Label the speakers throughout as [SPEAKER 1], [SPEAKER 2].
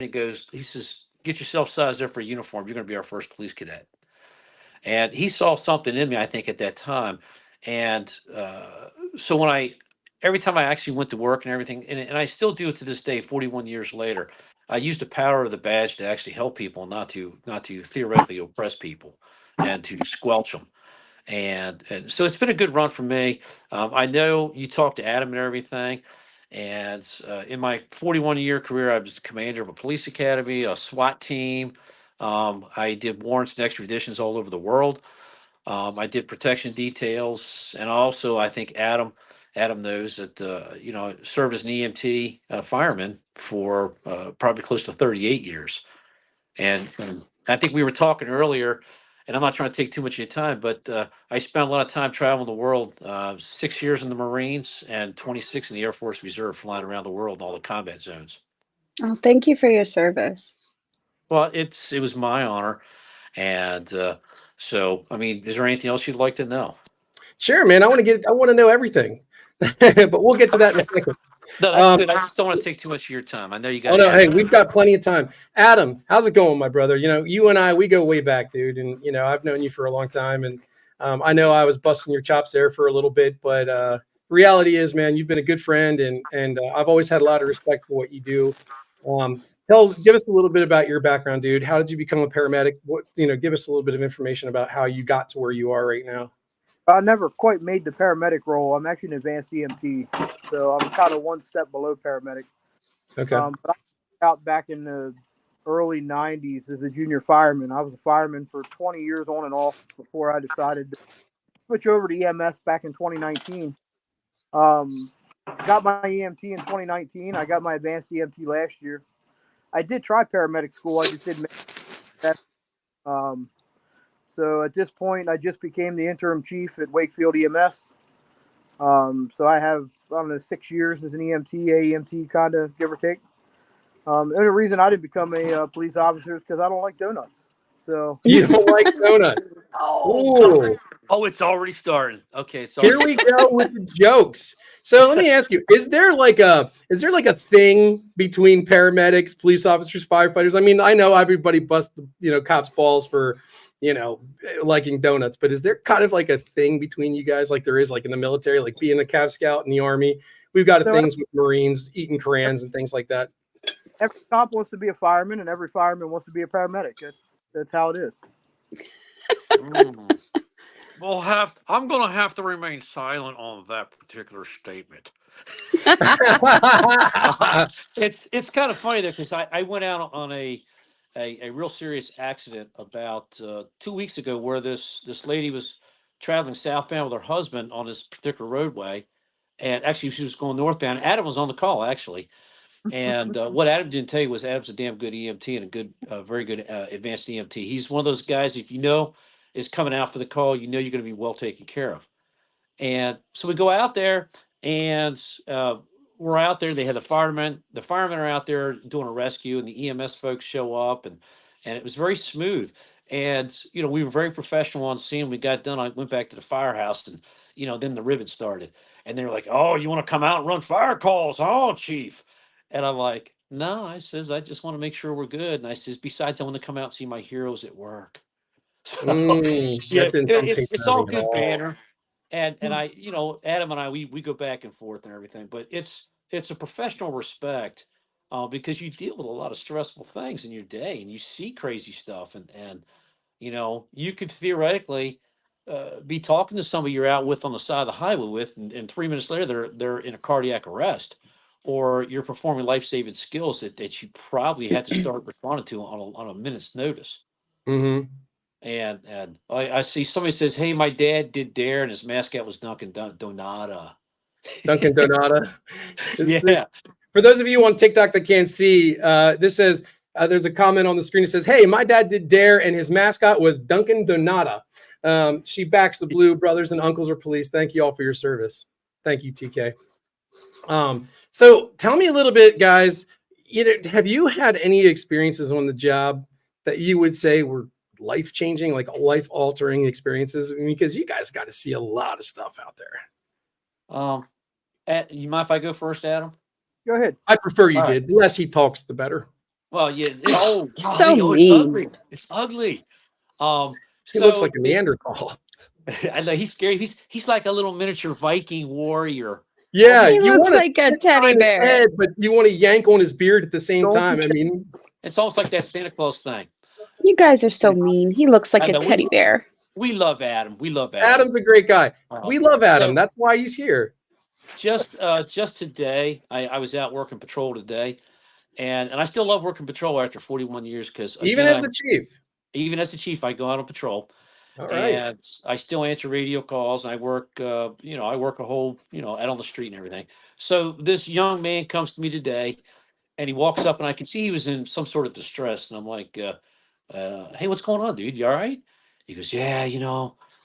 [SPEAKER 1] he says, get yourself sized up for a uniform. You're going to be our first police cadet. And he saw something in me, I think, at that time. And so every time I actually went to work and everything, and I still do it to this day, 41 years later, I use the power of the badge to actually help people, not to theoretically oppress people and to squelch them. And so it's been a good run for me. I know you talked to Adam and everything. And in my 41-year career, I was the commander of a police academy, a SWAT team. I did warrants and extraditions all over the world. I did protection details, and also I think Adam knows that served as an EMT fireman for probably close to 38 years. And I think we were talking earlier, and I'm not trying to take too much of your time, but I spent a lot of time traveling the world. 6 years in the Marines and 26 in the Air Force Reserve, flying around the world in all the combat zones.
[SPEAKER 2] Oh, thank you for your service.
[SPEAKER 1] Well, it was my honor, and so I mean, is there anything else you'd like to know?
[SPEAKER 3] Sure, man. I want to know everything, but we'll get to that in a second.
[SPEAKER 1] No, that's good. I just don't want to take too much of your time. I know you got.
[SPEAKER 3] Oh no, hey, we've got plenty of time. Adam, how's it going, my brother? You and I, we go way back, dude. And I've known you for a long time, and I know I was busting your chops there for a little bit, but reality is, man, you've been a good friend, and I've always had a lot of respect for what you do. Give us a little bit about your background, dude. How did you become a paramedic? Give us a little bit of information about how you got to where you are right now.
[SPEAKER 4] I never quite made the paramedic role. I'm actually an advanced EMT, so I'm kind of one step below paramedic.
[SPEAKER 3] Okay.
[SPEAKER 4] But I out back in the early 90s as a junior fireman. I was a fireman for 20 years on and off before I decided to switch over to EMS back in 2019. Got my EMT in 2019. I got my advanced EMT last year. I did try paramedic school. I just didn't make that. So at this point, I just became the interim chief at Wakefield EMS. So I have, I don't know, 6 years as an EMT, AEMT, kind of, give or take. And the reason I didn't become a police officer is because I don't like donuts. So
[SPEAKER 3] you don't like donuts?
[SPEAKER 1] Oh, it's already starting. Okay,
[SPEAKER 3] Here we go with the jokes. So let me ask you: Is there like a thing between paramedics, police officers, firefighters? I mean, I know everybody busts cops' balls for liking donuts, but is there kind of like a thing between you guys, like there is like in the military, like being a Cav Scout in the Army? We've got things with Marines eating crayons and things like that.
[SPEAKER 4] Every cop wants to be a fireman, and every fireman wants to be a paramedic. That's how it is.
[SPEAKER 1] I'm going to have to remain silent on that particular statement. It's kind of funny though, because I went out on a real serious accident about 2 weeks ago, where this lady was traveling southbound with her husband on this particular roadway, and actually she was going northbound. Adam was on the call actually, and what Adam didn't tell you was Adam's a damn good EMT and a good, very good advanced EMT. He's one of those guys, if is coming out for the call, you're going to be well taken care of. And so we go out there, and we're out there. They had the firemen. The firemen are out there doing a rescue, and the EMS folks show up, and it was very smooth. And we were very professional on scene. We got done. I went back to the firehouse, and then the ribbon started, and they were like, "Oh, you want to come out and run fire calls, oh, chief?" And I'm like, "No," I says, "I just want to make sure we're good." And I says, "Besides, I want to come out and see my heroes at work." So yeah, it's all good banner. And I, Adam and I, we go back and forth and everything, but it's a professional respect, because you deal with a lot of stressful things in your day, and you see crazy stuff, and you could theoretically be talking to somebody you're out with on the side of the highway with, and 3 minutes later they're in a cardiac arrest, or you're performing life saving skills that you probably had to start responding to on a minute's notice.
[SPEAKER 3] Mm-hmm.
[SPEAKER 1] And I see somebody says, "Hey, my dad did dare, and his mascot was Dunkin' Donata."
[SPEAKER 3] Dunkin' Donata.
[SPEAKER 1] Yeah.
[SPEAKER 3] For those of you on TikTok that can't see, this says there's a comment on the screen that says, "Hey, my dad did dare, and his mascot was Dunkin' Donata." She backs the blue. Brothers and uncles are police. Thank you all for your service. Thank you, TK. So tell me a little bit, guys. Have you had any experiences on the job that you would say were life-changing, like life-altering experiences? I mean, because you guys got to see a lot of stuff out there.
[SPEAKER 1] You mind if I go first, Adam?
[SPEAKER 4] Go ahead.
[SPEAKER 3] I prefer you did. The less he talks, the better.
[SPEAKER 1] Well, yeah.
[SPEAKER 2] Oh,
[SPEAKER 1] Oh,
[SPEAKER 2] so
[SPEAKER 1] golly, oh, it's
[SPEAKER 2] mean.
[SPEAKER 1] ugly. It's ugly. Um,
[SPEAKER 3] He looks
[SPEAKER 1] so
[SPEAKER 3] like a Neanderthal.
[SPEAKER 1] I know he's scary. He's like a little miniature Viking warrior.
[SPEAKER 3] Yeah,
[SPEAKER 2] He
[SPEAKER 3] you
[SPEAKER 2] looks
[SPEAKER 3] want to
[SPEAKER 2] like a
[SPEAKER 3] sit
[SPEAKER 2] teddy
[SPEAKER 3] on his
[SPEAKER 2] bear.
[SPEAKER 3] head, but you want to yank on his beard at the same
[SPEAKER 4] Don't
[SPEAKER 3] time. I mean,
[SPEAKER 1] It's almost like that Santa Claus thing.
[SPEAKER 2] You guys are so mean. He looks
[SPEAKER 1] I
[SPEAKER 2] like a
[SPEAKER 1] know
[SPEAKER 2] teddy bear.
[SPEAKER 1] we love Adam. We love Adam.
[SPEAKER 3] Adam's a great guy. We
[SPEAKER 1] Um,
[SPEAKER 3] love Adam.
[SPEAKER 1] so
[SPEAKER 3] That's why he's here.
[SPEAKER 1] just today, I was out working patrol today, and I still love working patrol after 41 years because
[SPEAKER 3] Even
[SPEAKER 1] again,
[SPEAKER 3] as the chief.
[SPEAKER 1] even as the chief, I go out on patrol
[SPEAKER 3] All right.
[SPEAKER 1] and I still answer radio calls. I work, I work a whole, out on the street and everything. So this young man comes to me today, and he walks up, and I can see he was in some sort of distress, and I'm like, "Hey, what's going on, dude? You all right?" He goes, "Yeah,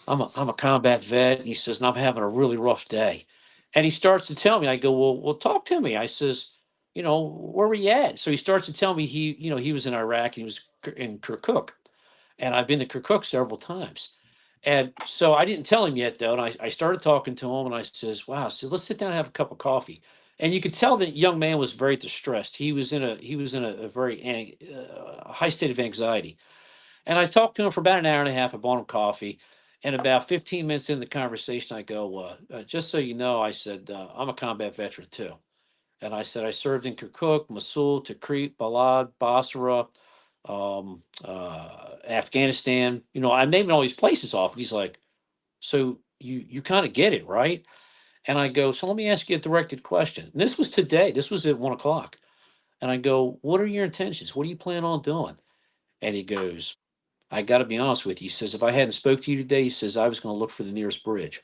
[SPEAKER 1] I'm a combat vet." And he says, "And I'm having a really rough day," and he starts to tell me. I go, "Well, talk to me." I says, "Where were you at?" So he starts to tell me he was in Iraq and he was in Kirkuk, and I've been to Kirkuk several times. And so I didn't tell him yet, though. And I started talking to him, and I says, "Wow, so let's sit down and have a cup of coffee." And you could tell that young man was very distressed. He was in a very high state of anxiety. And I talked to him for about an hour and a half. I bought him coffee, and about 15 minutes in the conversation, I go, "Just so you know," I said, "I'm a combat veteran too." And I said, "I served in Kirkuk, Mosul, Tikrit, Balad, Basra, Afghanistan." I'm naming all these places off. And he's like, "So you kind of get it, right?" And I go, "So let me ask you a directed question." And this was today. This was at 1 o'clock. And I go, "What are your intentions? What do you plan on doing?" And he goes, "I got to be honest with you." He says, "If I hadn't spoke to you today," he says, "I was going to look for the nearest bridge."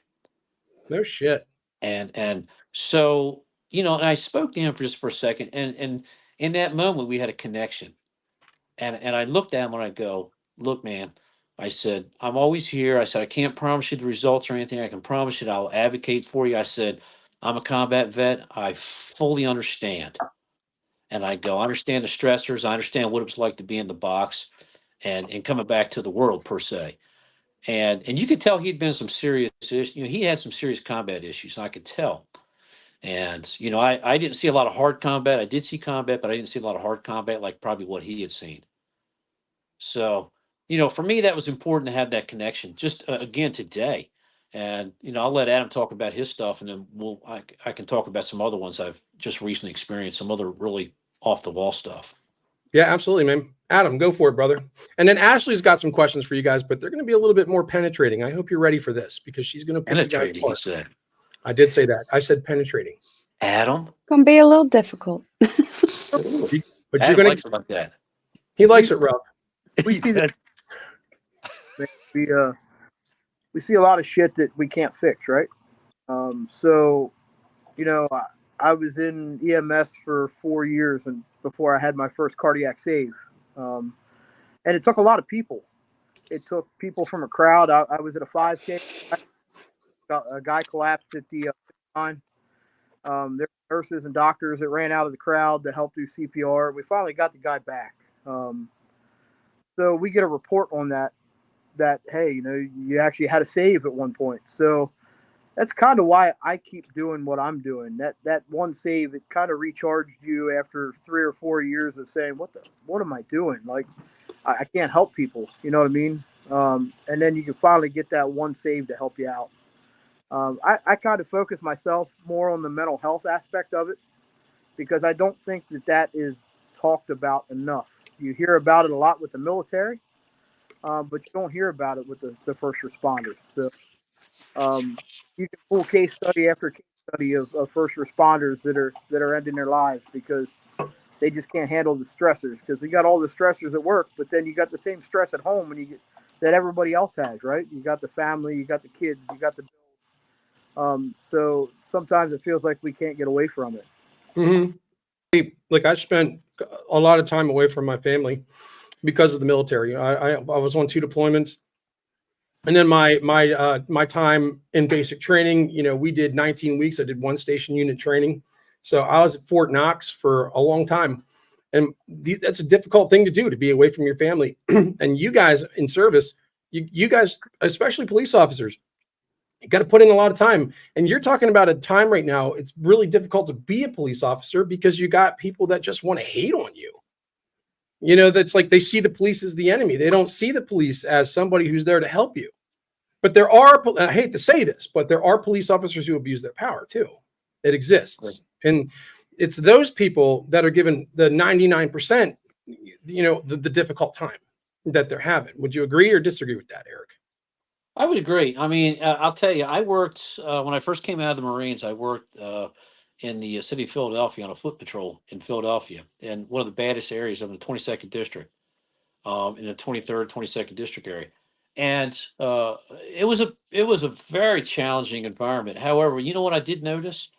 [SPEAKER 3] No shit.
[SPEAKER 1] And so, and I spoke to him for a second, and in that moment we had a connection. And I looked at him and I go, "Look, man," I said, "I'm always here." I said, "I can't promise you the results or anything. I can promise you that I'll advocate for you." I said, "I'm a combat vet. I fully understand." And I go, "I understand the stressors. I understand what it was like to be in the box and coming back to the world per se." And you could tell he'd been some serious issues. He had some serious combat issues. I could tell. And I didn't see a lot of hard combat. I did see combat, but I didn't see a lot of hard combat like probably what he had seen. So, for me, that was important to have that connection just again today. And, I'll let Adam talk about his stuff, and then I can talk about some other ones I've just recently experienced, some other really off the wall stuff.
[SPEAKER 3] Yeah, absolutely, man. Adam, go for it, brother. And then Ashley's got some questions for you guys, but they're going to be a little bit more penetrating. I hope you're ready for this because she's going to pick you guys
[SPEAKER 1] Penetrating, he
[SPEAKER 3] apart.
[SPEAKER 1] said.
[SPEAKER 3] I did say that. I said penetrating.
[SPEAKER 1] Adam?
[SPEAKER 2] Gonna be a little difficult.
[SPEAKER 1] Ooh,
[SPEAKER 3] But you're
[SPEAKER 1] Adam
[SPEAKER 3] going
[SPEAKER 1] likes
[SPEAKER 3] to,
[SPEAKER 1] it like that.
[SPEAKER 3] he
[SPEAKER 4] we
[SPEAKER 3] likes it rough.
[SPEAKER 4] we see that we see a lot of shit that we can't fix, right? So I was in EMS for 4 years and before I had my first cardiac save, um, and it took a lot of people. It took people from a crowd. I was at a 5K. A guy collapsed at the line. There were nurses and doctors that ran out of the crowd to help do CPR. We finally got the guy back. So we get a report on that. That hey, you actually had a save at one point. So that's kind of why I keep doing what I'm doing. That one save, it kind of recharged you after 3 or 4 years of saying, what am I doing? Like, I can't help people. You know what I mean? And then you can finally get that one save to help you out. I kind of focus myself more on the mental health aspect of it because I don't think that is talked about enough. You hear about it a lot with the military, but you don't hear about it with the first responders. So um, you can pull case study after case study of first responders that are ending their lives because they just can't handle the stressors. Because you got all the stressors at work, but then you got the same stress at home when you get that everybody else has, right? You got the family, you got the kids, you got the so sometimes it feels like we can't get away from it.
[SPEAKER 3] Mm-hmm. Like I spent a lot of time away from my family because of the military. I was on 2 deployments. And then my time in basic training, we did 19 weeks. I did 1 station unit training. So I was at Fort Knox for a long time. And that's a difficult thing to do, to be away from your family. And you guys in service, you guys, especially police officers, you got to put in a lot of time. And you're talking about a time right now, it's really difficult to be a police officer because you got people that just want to hate on you. You know, that's like they see the police as the enemy. They don't see the police as somebody who's there to help you. But there are, I hate to say this, but there are police officers who abuse their power too. It exists. And it's those people that are given the 99%, you know, the difficult time that they're having. Would you agree or disagree with that, Eric?
[SPEAKER 1] I would agree. I mean, I'll tell you, I worked when I first came out of the Marines. I worked in the city of Philadelphia on a foot patrol in Philadelphia, in one of the baddest areas of the 22nd district, in the 23rd, 22nd district area, and it was a very challenging environment. However, you know what I did notice?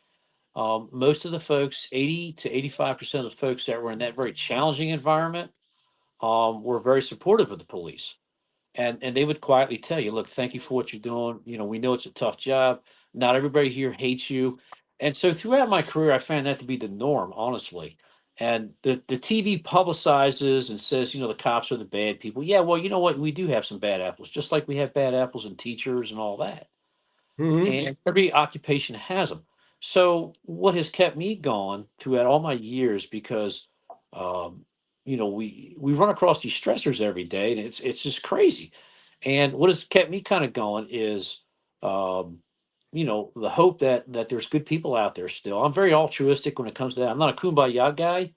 [SPEAKER 1] Most of the folks, 80 to 85% of the folks that were in that very challenging environment, were very supportive of the police, and they would quietly tell you, look, thank you for what you're doing. You know, we know it's a tough job. Not everybody here hates you. And so throughout my career, I found that to be the norm, honestly. And the TV publicizes and says, you know, the cops are the bad people. Yeah, well, you know what? We do have some bad apples, just like we have bad apples in teachers and all that.
[SPEAKER 3] Mm-hmm.
[SPEAKER 1] And every occupation has them. So what has kept me going throughout all my years, because um, you know, we run across these stressors every day, and it's just crazy. And what has kept me kind of going is, um, you know, the hope that there's good people out there still. I'm very altruistic when it comes to that. I'm not a kumbaya guy,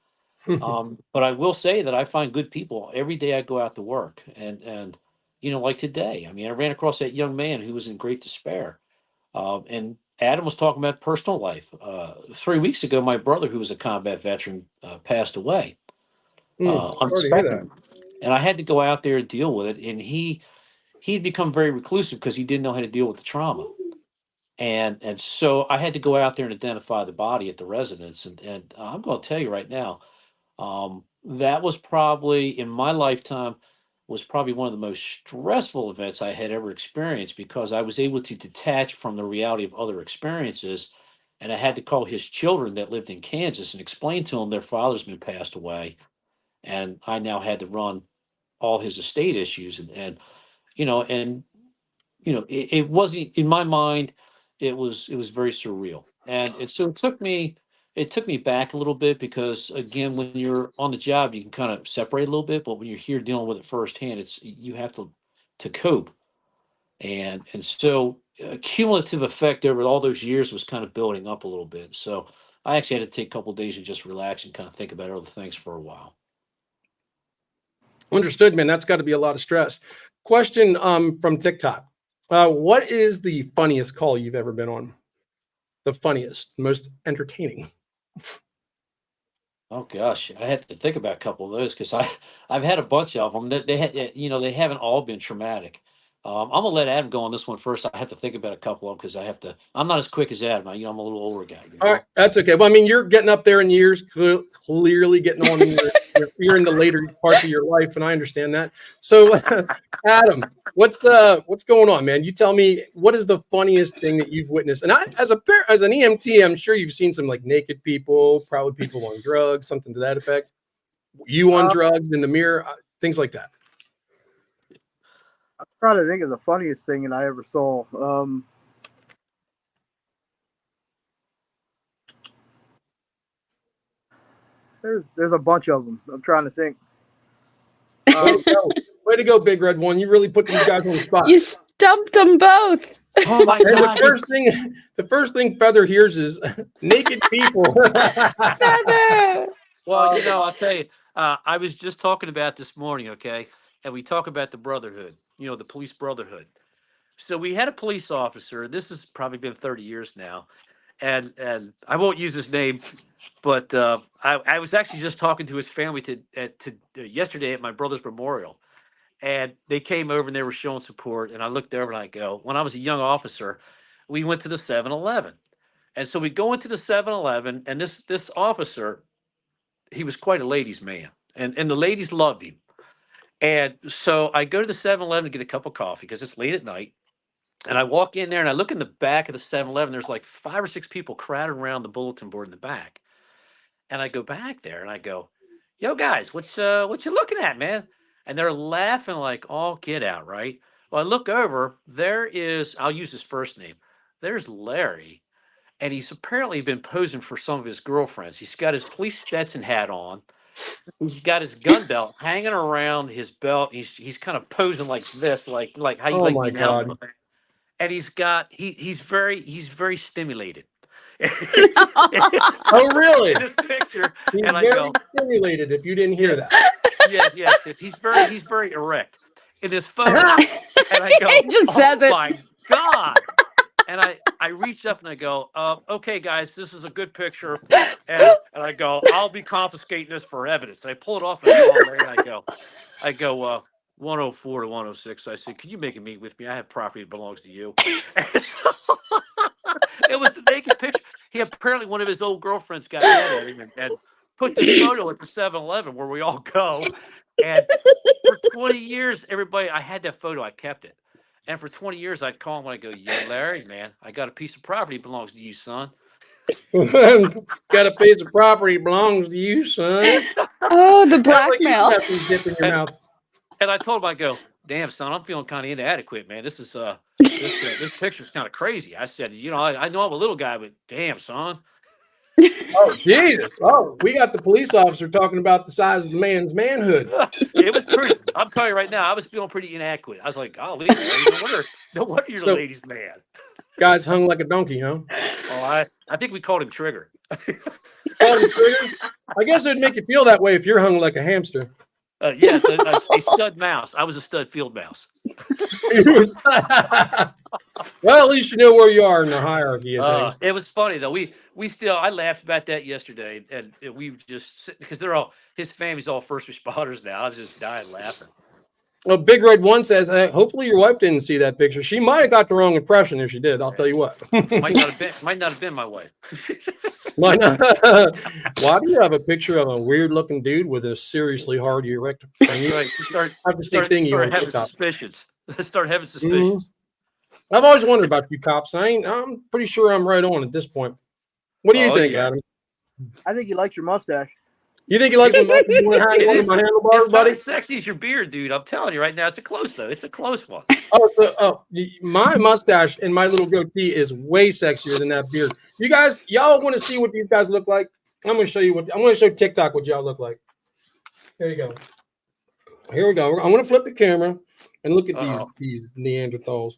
[SPEAKER 1] but I will say that I find good people every day I go out to work. And you know, like today, I mean, I ran across that young man who was in great despair, and Adam was talking about personal life. 3 weeks ago, my brother, who was a combat veteran, passed away
[SPEAKER 3] Sorry to hear that.
[SPEAKER 1] unexpectedly, and I had to go out there and deal with it. And he'd become very reclusive because he didn't know how to deal with the trauma. And so I had to go out there and identify the body at the residence. And I'm going to tell you right now, that was probably in my lifetime was probably one of the most stressful events I had ever experienced, because I was able to detach from the reality of other experiences. And I had to call his children that lived in Kansas and explain to them their father's been passed away. And I now had to run all his estate issues. And you know, and it wasn't in my mind. It was very surreal, and so it took me back a little bit, because again, when you're on the job, you can kind of separate a little bit, but when you're here dealing with it firsthand, it's you have to cope, and so cumulative effect over all those years was kind of building up a little bit. So I actually had to take a couple of days and just relax and kind of think about other things for a while.
[SPEAKER 3] Understood, man. That's got to be a lot of stress. Question from TikTok. What is the funniest call you've ever been on? The funniest, most entertaining.
[SPEAKER 1] Oh gosh, I had to think about a couple of those, because I've had a bunch of them that they haven't all been traumatic. I'm gonna let Adam go on this one first. I have to think about a couple of them because I have to. I'm not as quick as Adam. I'm a little older guy.
[SPEAKER 3] All right, that's okay. Well, I mean, you're getting up there in years, clearly getting on in you're in the later parts of your life, and I understand that. So, Adam, what's going on, man? You tell me, what is the funniest thing that you've witnessed? And as an EMT, I'm sure you've seen some like naked people, probably people on drugs, something to that effect. You on drugs in the mirror, things like that.
[SPEAKER 4] I'm trying to think of the funniest thing that I ever saw. There's a bunch of them. I'm trying to think.
[SPEAKER 3] Way to go, Big Red One. You really put these guys on the spot.
[SPEAKER 2] You stumped them both.
[SPEAKER 1] Oh my
[SPEAKER 3] And
[SPEAKER 1] God!
[SPEAKER 3] the first thing Feather hears is naked people.
[SPEAKER 2] Feather.
[SPEAKER 1] Well, I'll tell you. I was just talking about this morning, okay, and we talk about the brotherhood. The police brotherhood. So we had a police officer. This has probably been 30 years now, and I won't use his name, but I was actually just talking to his family yesterday at my brother's memorial, and they came over and they were showing support. And I looked over and I go, when I was a young officer, we went to the 7-Eleven, and so we go into the 7-Eleven, and this officer, he was quite a ladies' man, and the ladies loved him. And so I go to the 7-Eleven to get a cup of coffee because it's late at night. And I walk in there and I look in the back of the 7-Eleven. There's like 5 or 6 people crowded around the bulletin board in the back. And I go back there and I go, "Yo, guys, what you looking at, man?" And they're laughing like all get out, right? Well, I look over. There is, I'll use his first name. There's Larry, and he's apparently been posing for some of his girlfriends. He's got his police Stetson hat on, He's got his gun belt hanging around his belt. He's kind of posing like this, like how you
[SPEAKER 3] Oh
[SPEAKER 1] like
[SPEAKER 3] my
[SPEAKER 1] me now.
[SPEAKER 3] God.
[SPEAKER 1] And he's very stimulated. in
[SPEAKER 3] Oh, really?
[SPEAKER 1] this picture,
[SPEAKER 3] He's
[SPEAKER 1] and I
[SPEAKER 3] very
[SPEAKER 1] go,
[SPEAKER 3] stimulated. If you didn't hear
[SPEAKER 1] yeah,
[SPEAKER 3] that.
[SPEAKER 1] yes. He's very erect in this photo, and I go,
[SPEAKER 2] He just says
[SPEAKER 1] oh
[SPEAKER 2] it.
[SPEAKER 1] my god. And I reach up and I go, okay, guys, this is a good picture. And I go, I'll be confiscating this for evidence. And I pull it off and I call Larry and I go, 104 to 106. I said, can you make a meet with me? I have property that belongs to you. And so, it was the naked picture. He apparently, one of his old girlfriends got mad at him and put this photo at the 7-Eleven where we all go. And for 20 years, everybody, I had that photo, I kept it. And for 20 years, I'd call him when I go, yo, Larry, man, I got a piece of property that belongs to you, son.
[SPEAKER 3] Got a piece of property belongs to you, son.
[SPEAKER 2] Oh, the
[SPEAKER 1] And,
[SPEAKER 3] Like you
[SPEAKER 2] blackmail.
[SPEAKER 3] got some dip in your
[SPEAKER 1] and,
[SPEAKER 3] mouth.
[SPEAKER 1] and I told him, I go, damn, son, I'm feeling kind of inadequate, man. This is, this picture's kind of crazy. I said, I know I'm a little guy, but damn, son.
[SPEAKER 3] Oh, Jesus. Oh, we got the police officer talking about the size of the man's manhood.
[SPEAKER 1] It was pretty, I'm telling you right now, I was feeling pretty inadequate. I was like, golly, Larry, no wonder you're the
[SPEAKER 3] So,
[SPEAKER 1] ladies' man.
[SPEAKER 3] guys hung like a donkey, huh?
[SPEAKER 1] Oh, I think we called him Trigger.
[SPEAKER 3] Called him Trigger? I guess it'd make you feel that way if you're hung like a hamster.
[SPEAKER 1] Yes, a stud mouse. I was a stud field mouse.
[SPEAKER 3] Well, at least you know where you are in the hierarchy of things.
[SPEAKER 1] It was funny though. We still I laughed about that yesterday, and we just because they're all his family's all first responders now. I was just dying laughing.
[SPEAKER 3] Well, Big Red One says, hey, hopefully your wife didn't see that picture. She might have got the wrong impression if she did. I'll tell you what.
[SPEAKER 1] Might not have been my wife.
[SPEAKER 3] Might not. Why do you have a picture of a weird looking dude with a seriously hard erect?
[SPEAKER 1] Right. Start having suspicions. Start having suspicions.
[SPEAKER 3] I've always wondered about you cops. I'm pretty sure I'm right on at this point. What do you think,
[SPEAKER 1] Yeah.
[SPEAKER 3] Adam?
[SPEAKER 4] I think he likes your mustache.
[SPEAKER 3] You think he likes my mustache? You want to hang one of my handlebars,
[SPEAKER 1] It's not
[SPEAKER 3] buddy?
[SPEAKER 1] as sexy as your beard, dude. I'm telling you right now, it's a close though. It's a close one.
[SPEAKER 3] My mustache and my little goatee is way sexier than that beard. You guys, y'all want to see what these guys look like? I'm going to show you I'm going to show TikTok what y'all look like. There you go. Here we go. I'm going to flip the camera and look at these Neanderthals.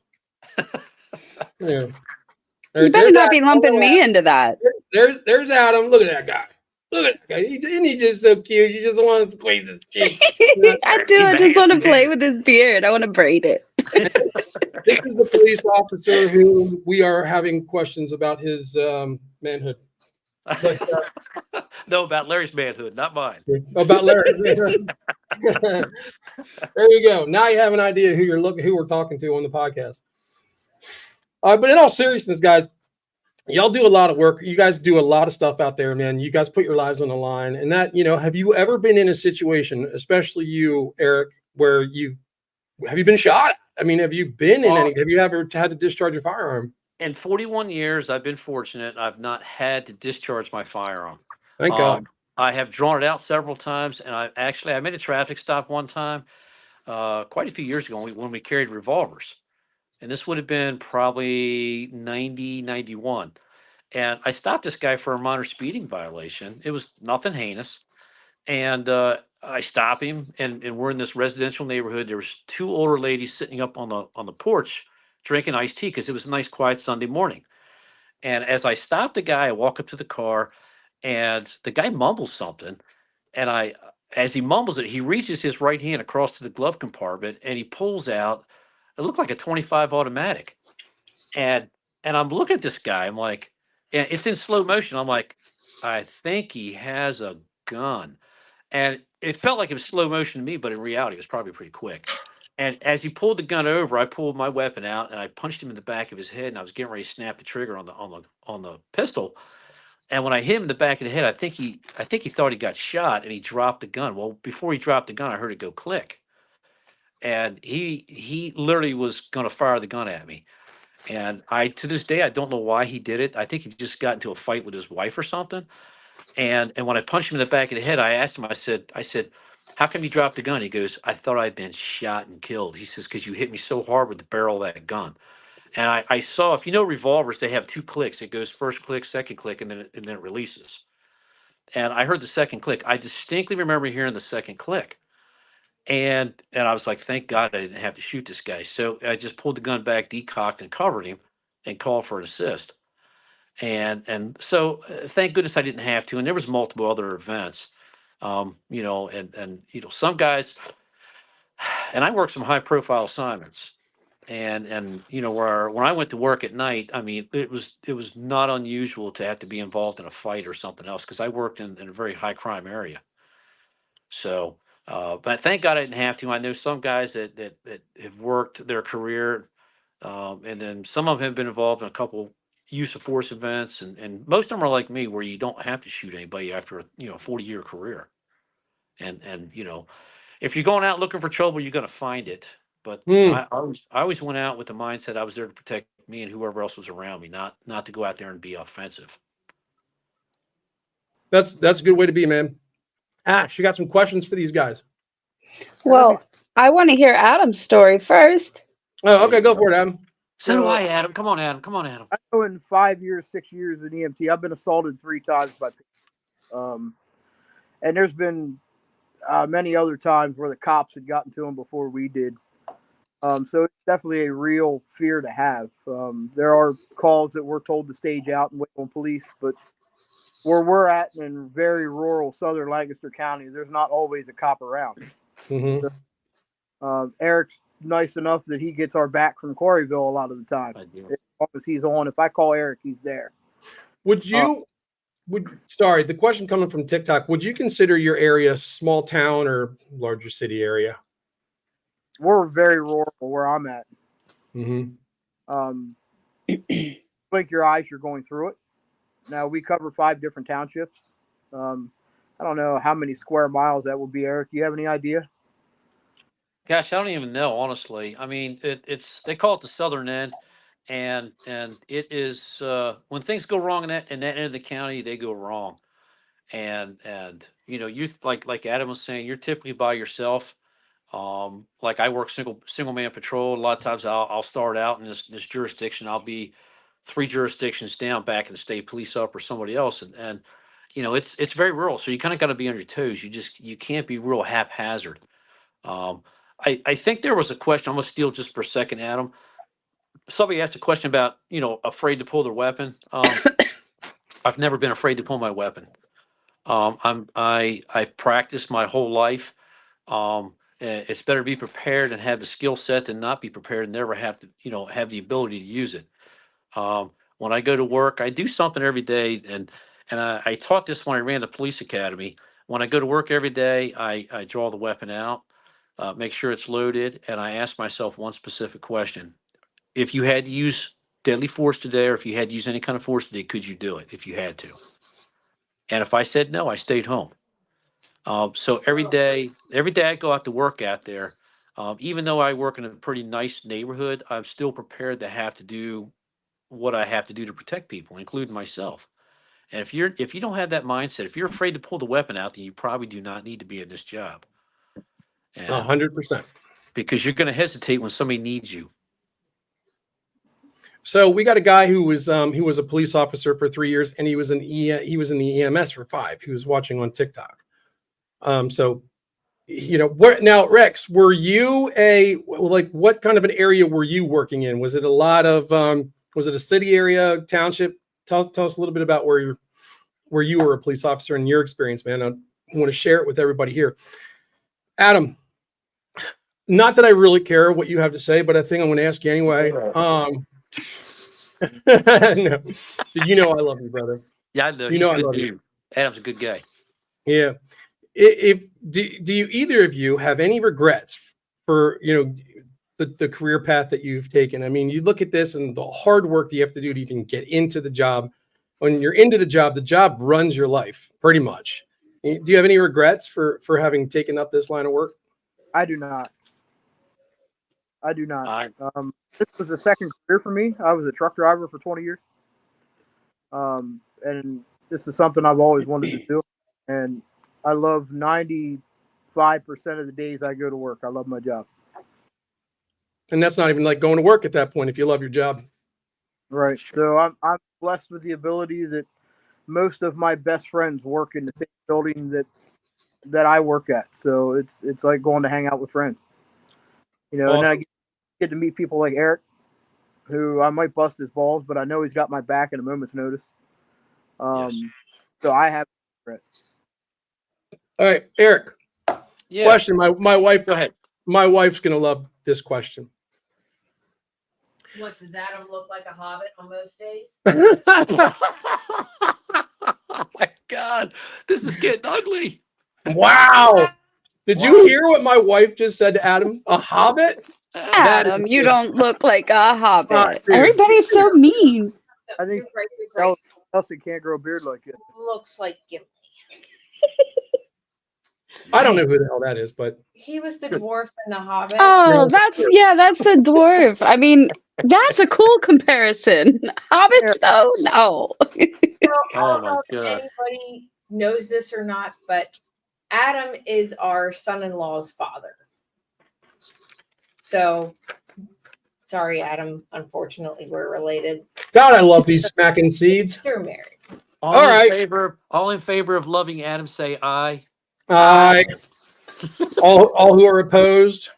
[SPEAKER 3] Yeah.
[SPEAKER 2] You better not be lumping me into that.
[SPEAKER 3] There's Adam. Look at that guy. Look at that guy. Isn't he just so cute? You just want to squeeze his cheeks.
[SPEAKER 2] I do. I just want to play with his beard. I want to braid it.
[SPEAKER 3] This is the police officer who we are having questions about his manhood. But,
[SPEAKER 1] no, about Larry's manhood, not mine.
[SPEAKER 3] About Larry. There you go. Now you have an idea who we're talking to on the podcast. But in all seriousness, guys, y'all do a lot of work. You guys do a lot of stuff out there, man. You guys put your lives on the line. And that, have you ever been in a situation, especially you, Eric, where have you been shot? I mean, have you been in any? Have you ever had to discharge a firearm?
[SPEAKER 1] In 41 years, I've been fortunate. I've not had to discharge my firearm.
[SPEAKER 3] Thank God.
[SPEAKER 1] I have drawn it out several times, and I made a traffic stop one time, quite a few years ago when we carried revolvers. And this would have been probably 90, 91. And I stopped this guy for a minor speeding violation. It was nothing heinous. And I stop him, and we're in this residential neighborhood. There was two older ladies sitting up on the porch drinking iced tea because it was a nice, quiet Sunday morning. And as I stop the guy, I walk up to the car, and the guy mumbles something. And as he mumbles it, he reaches his right hand across to the glove compartment, and he pulls out. It looked like a 25 automatic. And I'm looking at this guy. I'm like, and it's in slow motion. I'm like, I think he has a gun. And it felt like it was slow motion to me, but in reality, it was probably pretty quick. And as he pulled the gun over, I pulled my weapon out and I punched him in the back of his head. And I was getting ready to snap the trigger on the pistol. And when I hit him in the back of the head, I think he thought he got shot, and he dropped the gun. Well, before he dropped the gun, I heard it go click. And he literally was going to fire the gun at me. And to this day, I don't know why he did it. I think he just got into a fight with his wife or something. And when I punched him in the back of the head, I asked him, I said, how come you dropped the gun? He goes, I thought I'd been shot and killed. He says, because you hit me so hard with the barrel of that gun. And I saw, if you know revolvers, they have two clicks. It goes first click, second click, and then it releases. and I heard the second click. I distinctly remember hearing the second click. And I was like, thank God I didn't have to shoot this guy. So I just pulled the gun back, decocked, and covered him, and called for an assist. And so thank goodness I didn't have to. And there was multiple other events, and some guys, and I worked some high profile assignments. And where when I went to work at night, I mean, it was not unusual to have to be involved in a fight or something else because I worked in a very high crime area. So, but thank God I didn't have to. I know some guys that have worked their career, and then some of them have been involved in a couple use of force events, and most of them are like me, where you don't have to shoot anybody after a 40-year career. And if you're going out looking for trouble, you're going to find it. But
[SPEAKER 3] Hmm.
[SPEAKER 1] I always went out with the mindset I was there to protect me and whoever else was around me, not to go out there and be offensive.
[SPEAKER 3] That's a good way to be, man. Ash, you got some questions for these guys?
[SPEAKER 4] Let me.
[SPEAKER 2] Well, I want to hear Adam's story first.
[SPEAKER 3] Oh,
[SPEAKER 1] There
[SPEAKER 3] okay,
[SPEAKER 1] you
[SPEAKER 3] go
[SPEAKER 1] go.
[SPEAKER 3] for it, Adam.
[SPEAKER 1] So do
[SPEAKER 4] So
[SPEAKER 1] I, Adam. Come on, Adam. Come on, Adam.
[SPEAKER 4] I know in 5 years, 6 years in EMT, I've been assaulted 3 times by people. And there's been many other times where the cops had gotten to him before we did. So it's definitely a real fear to have. There are calls that we're told to stage out and wait on police, but where we're at in very rural southern Lancaster County, there's not always a cop around.
[SPEAKER 3] Mm-hmm.
[SPEAKER 4] Eric's nice enough that he gets our back from Quarryville a lot of the time.
[SPEAKER 1] I do.
[SPEAKER 4] As long as he's on, if I call Eric, he's there.
[SPEAKER 3] Would you? Sorry, the question coming from TikTok. Would you consider your area small town or larger city area?
[SPEAKER 4] We're very rural where I'm at.
[SPEAKER 3] Mm-hmm.
[SPEAKER 4] Blink your eyes, you're going through it. Now we cover 5 different townships. I don't know how many square miles that will be, Eric. Do you have any idea?
[SPEAKER 1] Gosh, I don't even know, honestly. I mean, it's they call it the southern end, and it is when things go wrong in that end of the county, they go wrong. And you like Adam was saying, you're typically by yourself. Like I work single man patrol. A lot of times I'll start out in this jurisdiction. I'll be 3 jurisdictions down back in the state police up or somebody else, and it's very rural. So you kind of got to be on your toes. You can't be real haphazard. Um, I think there was a question. I'm gonna steal just for a second, Adam. Somebody asked a question about afraid to pull their weapon. I've never been afraid to pull my weapon. I've practiced my whole life. It's better to be prepared and have the skill set than not be prepared and never have to have the ability to use it. When I go to work, I do something every day, and I taught this when I ran the police academy. When I go to work every day, I draw the weapon out, make sure it's loaded, and I ask myself one specific question: if you had to use deadly force today, or if you had to use any kind of force today, could you do it? If you had to, and if I said no, I stayed home. So every day I go out to work out there. Even though I work in a pretty nice neighborhood, I'm still prepared to have to do what I have to do to protect people, including myself. And if you don't have that mindset, if you're afraid to pull the weapon out, then you probably do not need to be in this job. And
[SPEAKER 3] 100%.
[SPEAKER 1] because you're going to hesitate when somebody needs you.
[SPEAKER 3] So we got a guy who was a police officer for 3 years, and he was in the EMS for 5. He was watching on TikTok. So now, Rex, were you what kind of an area were you working in? Was it a lot of was it a city area, township? Tell us a little bit about where you were a police officer and your experience, man. I want to share it with everybody here. Adam, not that I really care what you have to say, but I think I'm going to ask you anyway. No. You know I love you, brother.
[SPEAKER 1] Yeah, I know
[SPEAKER 3] You
[SPEAKER 1] he's
[SPEAKER 3] know
[SPEAKER 1] a
[SPEAKER 3] I
[SPEAKER 1] good
[SPEAKER 3] love you.
[SPEAKER 1] dude. Adam's a good guy.
[SPEAKER 3] Yeah. If do you either of you have any regrets for the career path that you've taken? I mean, you look at this and the hard work that you have to do to even get into the job. When you're into the job runs your life pretty much. Do you have any regrets for having taken up this line of work?
[SPEAKER 4] I do not. I do not.
[SPEAKER 1] I
[SPEAKER 4] This was a second career for me. I was a truck driver for 20 years. And this is something I've always wanted to do. And I love 95% of the days I go to work. I love my job.
[SPEAKER 3] And that's not even like going to work at that point if you love your job.
[SPEAKER 4] Right.
[SPEAKER 1] sure.
[SPEAKER 4] So I'm blessed with the ability that most of my best friends work in the same building that I work at. So it's like going to hang out with friends. You know, and then I
[SPEAKER 3] Awesome.
[SPEAKER 4] get to meet people like Eric, who I might bust his balls, but I know he's got my back at a moment's notice.
[SPEAKER 1] Yes.
[SPEAKER 4] So I have regrets.
[SPEAKER 3] All right, Eric.
[SPEAKER 1] Yeah.
[SPEAKER 3] Question. My wife.
[SPEAKER 1] Go ahead.
[SPEAKER 3] My wife's gonna love this question.
[SPEAKER 5] What, does Adam look like a hobbit on most days?
[SPEAKER 1] Oh my God, this is getting ugly.
[SPEAKER 3] Wow. Did
[SPEAKER 1] Wow.
[SPEAKER 3] you hear what my wife just said to Adam? A hobbit? That
[SPEAKER 2] Adam,
[SPEAKER 3] is
[SPEAKER 2] you
[SPEAKER 3] just-
[SPEAKER 2] don't look like a hobbit.
[SPEAKER 3] dude.
[SPEAKER 2] Everybody's so mean.
[SPEAKER 4] I think
[SPEAKER 5] You're right, you're right.
[SPEAKER 4] Elsie can't grow a beard like it.
[SPEAKER 5] Looks like Gimli.
[SPEAKER 3] I don't know who the hell that is, but
[SPEAKER 5] He was the dwarf in the Hobbit.
[SPEAKER 2] Oh, that's the dwarf. I mean, that's a cool comparison. Hobbits, though, no.
[SPEAKER 5] So, I
[SPEAKER 1] Oh
[SPEAKER 5] don't
[SPEAKER 1] my
[SPEAKER 5] know if
[SPEAKER 1] God.
[SPEAKER 5] anybody knows this or not, but Adam is our son-in-law's father. So, sorry, Adam. Unfortunately, we're related
[SPEAKER 3] God, I love these smacking seeds.
[SPEAKER 5] through marriage.
[SPEAKER 1] All
[SPEAKER 3] All right.
[SPEAKER 1] all in favor of loving Adam, say aye.
[SPEAKER 3] All who are opposed.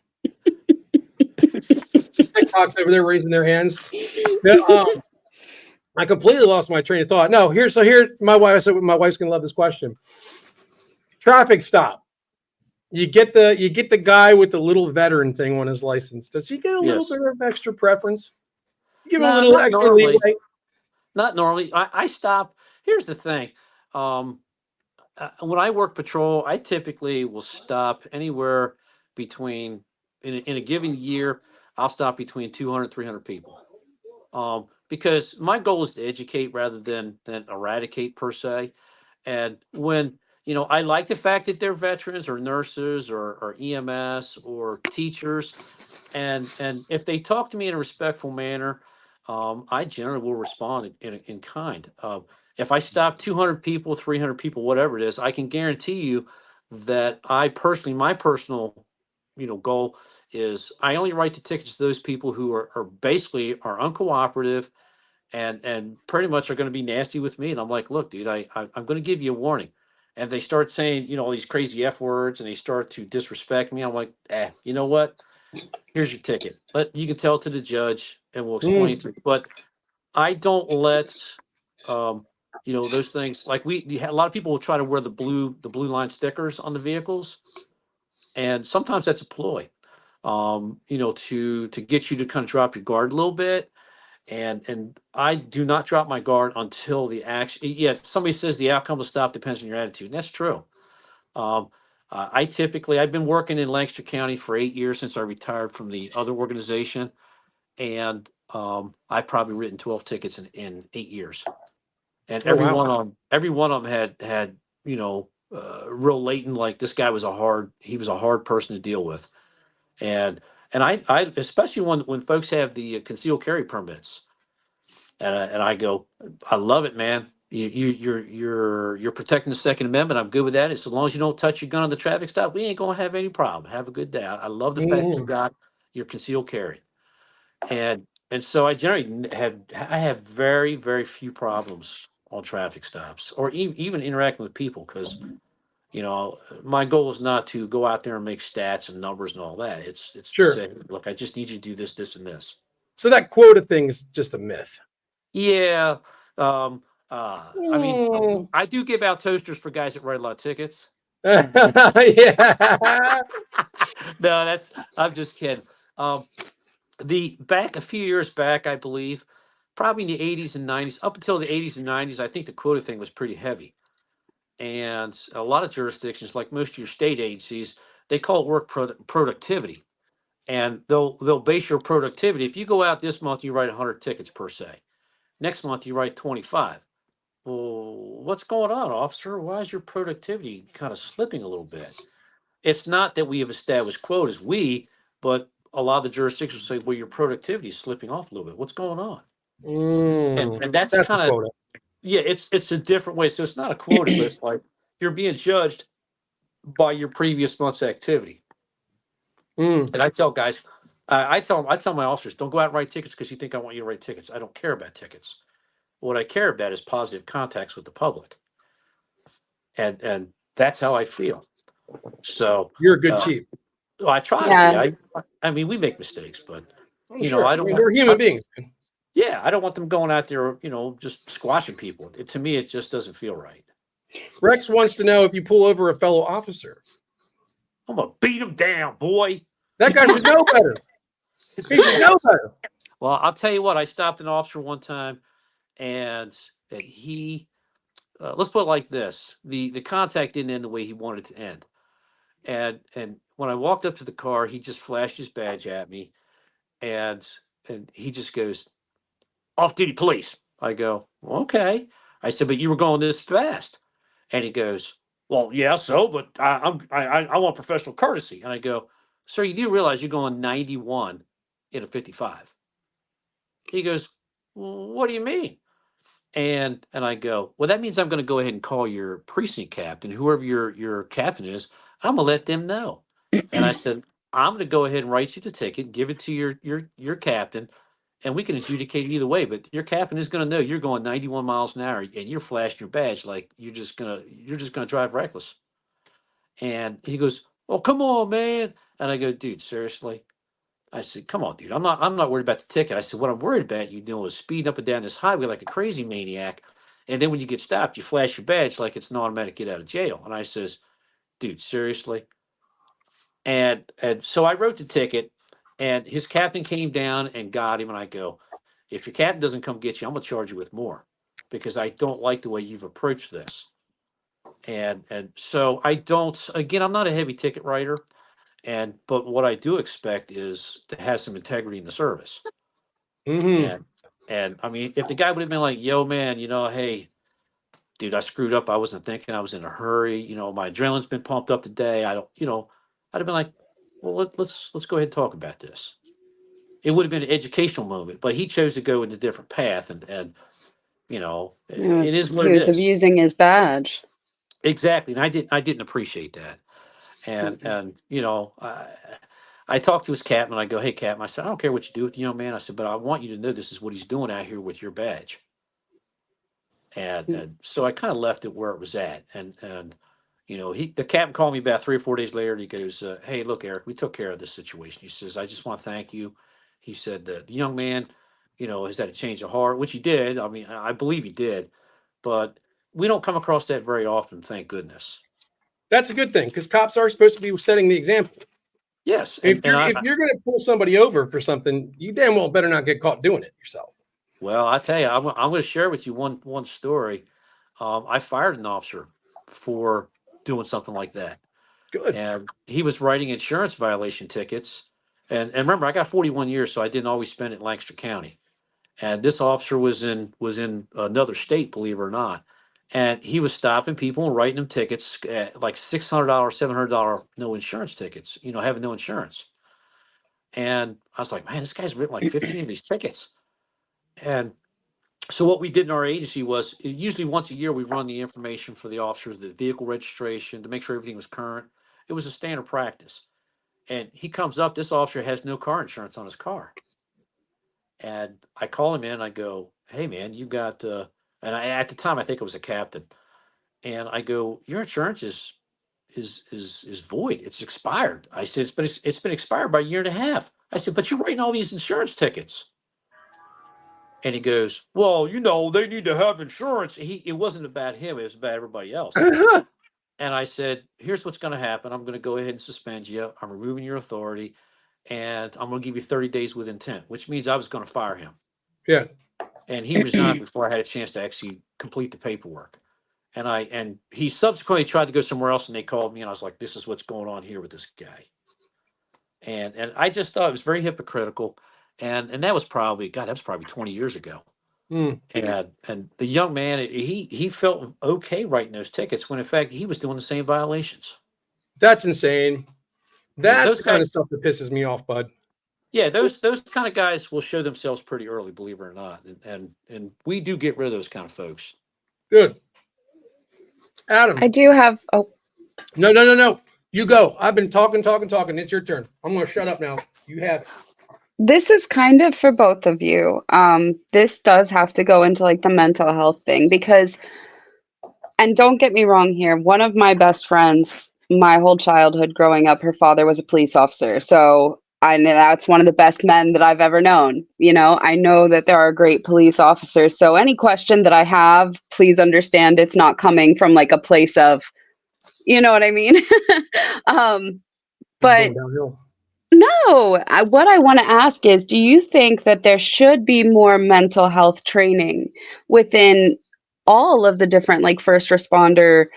[SPEAKER 3] TikTok's over there raising their hands. Yeah, I completely lost my train of thought. No, here my wife said my wife's gonna love this question. Traffic stop. You get the guy with the little veteran thing on his license. Does he get a little
[SPEAKER 1] Yes.
[SPEAKER 3] bit of extra preference? Give him a
[SPEAKER 1] No,
[SPEAKER 3] little
[SPEAKER 1] not
[SPEAKER 3] extra
[SPEAKER 1] normally.
[SPEAKER 3] leeway.
[SPEAKER 1] Not normally. I stop. Here's the thing. When I work patrol, I typically will stop anywhere between in a given year. I'll stop between 200 300 people. Because my goal is to educate rather than eradicate per se. And when I like the fact that they're veterans or nurses or EMS or teachers, and if they talk to me in a respectful manner, I generally will respond in kind. If I stop 200 people, 300 people, whatever it is, I can guarantee you that my personal, goal is I only write the tickets to those people who are basically are uncooperative and pretty much are going to be nasty with me. And I'm like, look, dude, I'm going to give you a warning. And they start saying, all these crazy F words and they start to disrespect me. I'm like, you know what? Here's your ticket. You can tell it to the judge and we'll explain it to you. But I don't let, those things like a lot of people will try to wear the blue line stickers on the vehicles. And sometimes that's a ploy, to get you to kind of drop your guard a little bit. And I do not drop my guard until the action. Yeah, somebody says the outcome will stop depends on your attitude. And that's true. I've been working in Lancaster County for 8 years since I retired from the other organization, and I've probably written 12 tickets in 8 years. And
[SPEAKER 3] Oh, wow.
[SPEAKER 1] every one of them had real latent, like this guy was he was a hard person to deal with, and I especially when folks have the concealed carry permits. And I go, I love it, man. You're protecting the Second Amendment. I'm good with that. As long as you don't touch your gun on the traffic stop, we ain't gonna have any problem. Have a good day. I love the fact that you got your concealed carry, and so I generally have very very few problems on traffic stops or even interacting with people because my goal is not to go out there and make stats and numbers and all that. It's to
[SPEAKER 3] Sure.
[SPEAKER 1] say, look, I just need you to do this, this, and this.
[SPEAKER 3] So that quota thing is just a myth.
[SPEAKER 1] Yeah. I mean,
[SPEAKER 3] Mm.
[SPEAKER 1] I do give out toasters for guys that write a lot of tickets.
[SPEAKER 3] Yeah.
[SPEAKER 1] No, I'm just kidding. A few years back, I believe, probably in the 80s and 90s, up until the 80s and 90s, I think the quota thing was pretty heavy. And a lot of jurisdictions, like most of your state agencies, they call it work productivity. And they'll base your productivity. If you go out this month, you write 100 tickets per se. Next month, you write 25. Well, what's going on, officer? Why is your productivity kind of slipping a little bit? It's not that we have established quotas, but a lot of the jurisdictions say, well, your productivity is slipping off a little bit. What's going on? And that's
[SPEAKER 3] That's the
[SPEAKER 1] kind of,
[SPEAKER 3] quota.
[SPEAKER 1] yeah, it's a different way. So it's not a quota, but it's like you're being judged by your previous month's activity. And I tell guys, I tell my officers, don't go out and write tickets because you think I want you to write tickets. I don't care about tickets. What I care about is positive contacts with the public, and that's how I feel. So
[SPEAKER 3] You're a good
[SPEAKER 1] uh,
[SPEAKER 3] chief.
[SPEAKER 1] I try to be.
[SPEAKER 2] Yeah.
[SPEAKER 1] I mean, we make mistakes, but
[SPEAKER 3] I'm sure.
[SPEAKER 1] I
[SPEAKER 3] I
[SPEAKER 1] don't
[SPEAKER 3] mean,
[SPEAKER 1] want.
[SPEAKER 3] we're human beings. Man.
[SPEAKER 1] Yeah, I don't want them going out there, just squashing people. To me, it just doesn't feel right.
[SPEAKER 3] Rex wants to know if you pull over a fellow officer.
[SPEAKER 1] I'm gonna beat him down, boy.
[SPEAKER 3] That guy should know better. He should know better.
[SPEAKER 1] Well, I'll tell you what. I stopped an officer one time, and he, let's put it like this: the contact didn't end the way he wanted it to end. And when I walked up to the car, he just flashed his badge at me, and and he just goes, "Off duty police." I go, "Well, okay." I said, "But you were going this fast," and he goes, "Well, yeah, so, but I want professional courtesy." And I go, "Sir, you do realize you're going 91 in a 55?" He goes, "What do you mean?" And I go, "Well, that means I'm going to go ahead and call your precinct captain, whoever your captain is. I'm going to let them know." And I said, "I'm going to go ahead and write you the ticket, give it to your captain, and we can adjudicate it either way. But your captain is going to know you're going 91 miles an hour and you're flashing your badge like you're just gonna drive reckless." And he goes, "Oh, come on, man." And I go, "Dude, seriously?" I said, "Come on, dude. I'm not worried about the ticket." I said, "What I'm worried about you doing is speeding up and down this highway like a crazy maniac. And then when you get stopped, you flash your badge like it's an automatic get out of jail." And I says, "Dude, seriously?" And so I wrote the ticket, and his captain came down and got him. And I go, "If your captain doesn't come get you, I'm gonna charge you with more because I don't like the way you've approached this." And so I don't. Again, I'm not a heavy ticket writer, but what I do expect is to have some integrity in the service.
[SPEAKER 3] Mm-hmm.
[SPEAKER 1] And I mean, if the guy would have been like, "Yo, man, hey, dude, I screwed up. I wasn't thinking. I was in a hurry. My adrenaline's been pumped up today. I don't, I'd have been like, well, let's go ahead and talk about this." It would have been an educational moment, but he chose to go in a different path, and it is what
[SPEAKER 2] He
[SPEAKER 1] it
[SPEAKER 2] was
[SPEAKER 1] is.
[SPEAKER 2] abusing his badge.
[SPEAKER 1] Exactly, and I didn't appreciate that. And I talked to his captain, and I go, "Hey, captain," I said, "I don't care what you do with the young man." I said, "But I want you to know this is what he's doing out here with your badge." And so I kind of left it where it was at. And the captain called me about 3 or 4 days later, and he goes, "Hey, look, Eric, we took care of this situation." He says, "I just want to thank you." He said, "The young man, has had a change of heart," which he did. I mean, I believe he did, but we don't come across that very often, thank goodness.
[SPEAKER 3] That's a good thing because cops are supposed to be setting the example.
[SPEAKER 1] Yes,
[SPEAKER 3] If
[SPEAKER 1] and
[SPEAKER 3] if you're going to pull somebody over for something, you damn well better not get caught doing it yourself.
[SPEAKER 1] well, I tell you, I'm going to share with you one story. I fired an officer for doing something like that,
[SPEAKER 3] Good.
[SPEAKER 1] and he was writing insurance violation tickets. And remember, I got 41 years, so I didn't always spend it in Lancaster County. And this officer was in another state, believe it or not, and he was stopping people and writing them tickets, like $600, $700 no insurance tickets. Having no insurance. And I was like, man, this guy's written like 15 of these tickets. And so what we did in our agency was usually once a year we run the information for the officers, the vehicle registration to make sure everything was current. It was a standard practice. And he comes up, this officer has no car insurance on his car. And I call him in, I go, "Hey man, you got at the time I think it was a captain. And I go, "Your insurance is void. It's expired." I said, "It's been expired by a year and a half." I said, "But you're writing all these insurance tickets." And he goes, "Well, they need to have insurance." It wasn't about him, it was about everybody else. And I said, "Here's what's going to happen. I'm going to go ahead and suspend you. I'm removing your authority, and I'm going to give you 30 days with intent," which means I was going to fire him.
[SPEAKER 3] Yeah.
[SPEAKER 1] And he resigned before I had a chance to actually complete the paperwork. And he subsequently tried to go somewhere else, and they called me, and I was like, "This is what's going on here with this guy." And I just thought it was very hypocritical. And that was probably 20 years ago.
[SPEAKER 3] Mm.
[SPEAKER 1] And the young man, he felt okay writing those tickets when in fact he was doing the same violations.
[SPEAKER 3] That's insane.
[SPEAKER 1] I mean,
[SPEAKER 3] That's
[SPEAKER 1] those
[SPEAKER 3] the kind of
[SPEAKER 1] guys,
[SPEAKER 3] stuff that pisses me off, bud.
[SPEAKER 1] yeah, those kind of guys will show themselves pretty early, believe it or not. And we do get rid of those kind of folks.
[SPEAKER 3] Good. Adam.
[SPEAKER 2] I do have. Oh,
[SPEAKER 3] No. You go. I've been talking. It's your turn. I'm going to shut up now. You have it.
[SPEAKER 2] this is kind of for both of you. This does have to go into like the mental health thing because, and don't get me wrong here, one of my best friends, my whole childhood growing up, her father was a police officer. So I know that's one of the best men that I've ever known. You know, I know that there are great police officers. So any question that I have, please understand it's not coming from like a place of, you know what I mean? um,
[SPEAKER 3] Just
[SPEAKER 2] but
[SPEAKER 3] going downhill.
[SPEAKER 2] no, what I want to ask is, do you think that there should be more mental health training within all of the different like first responder,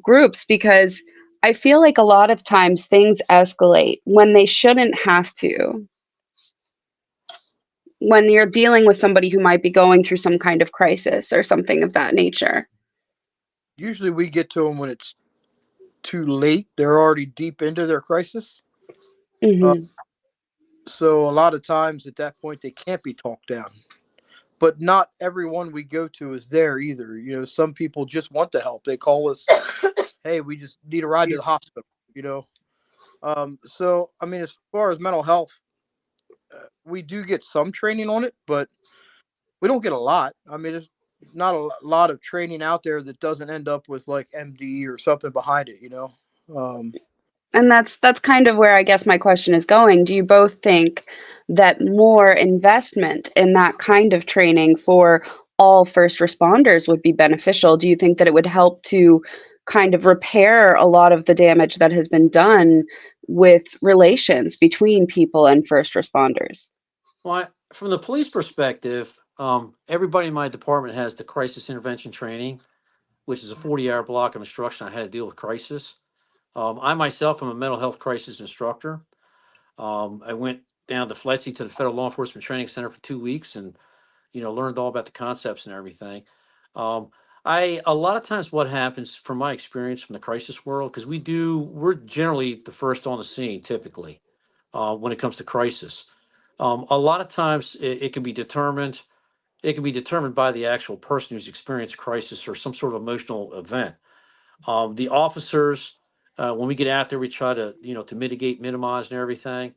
[SPEAKER 2] groups? Because I feel like a lot of times things escalate when they shouldn't have to. When you're dealing with somebody who might be going through some kind of crisis or something of that nature.
[SPEAKER 4] Usually we get to them when it's too late. They're already deep into their crisis. Uh,
[SPEAKER 2] Hmm.
[SPEAKER 4] so a lot of times at that point they can't be talked down. But not everyone we go to is there either. Some people just want the help. They call us, hey, we just need a ride to the hospital. You know. So I mean, as far as mental health, we do get some training on it, but we don't get a lot. I mean, there's not a lot of training out there that doesn't end up with like MD or something behind it. Um,
[SPEAKER 2] And that's kind of where I guess my question is going. Do you both think that more investment in that kind of training for all first responders would be beneficial? Do you think that it would help to kind of repair a lot of the damage that has been done with relations between people and first responders?
[SPEAKER 1] Well, from the police perspective, everybody in my department has the crisis intervention training, which is a 40-hour block of instruction on how to deal with crisis. I myself am a mental health crisis instructor. I went down to FLETC to the Federal Law Enforcement Training Center for 2 weeks and, learned all about the concepts and everything. Um, a lot of times what happens from my experience from the crisis world, because we're generally the first on the scene typically when it comes to crisis. A lot of times it can be determined. It can be determined by the actual person who's experienced crisis or some sort of emotional event. The officers, when we get out there, we try to, to mitigate, minimize, and everything.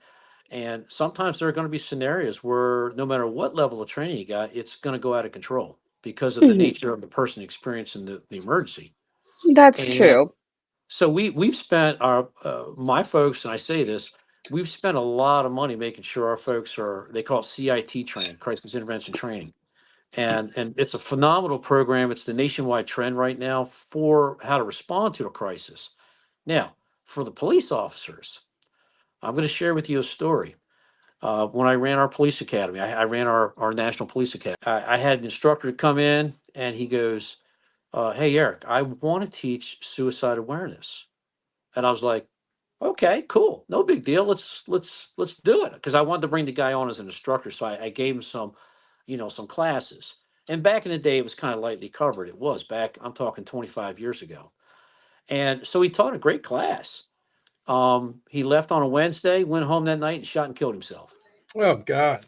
[SPEAKER 1] And sometimes there are going to be scenarios where no matter what level of training you got, it's going to go out of control because of the
[SPEAKER 2] Hmm.
[SPEAKER 1] nature of the person experiencing the emergency.
[SPEAKER 2] That's
[SPEAKER 1] And
[SPEAKER 2] true.
[SPEAKER 1] so we've spent my folks, and I say this, we've spent a lot of money making sure our folks are, they call it CIT training, crisis intervention training. And it's a phenomenal program. It's the nationwide trend right now for how to respond to a crisis. Now, for the police officers, I'm going to share with you a story. When I ran our police academy, I ran our national police academy. I had an instructor come in and he goes, "Hey, Eric, I want to teach suicide awareness." And I was like, "Okay, cool, no big deal. Let's do it." Because I wanted to bring the guy on as an instructor, so I gave him some classes. And back in the day, it was kind of lightly covered. It was back. I'm talking 25 years ago. And so he taught a great class. He left on a Wednesday, went home that night, and shot and killed himself.
[SPEAKER 3] Oh God.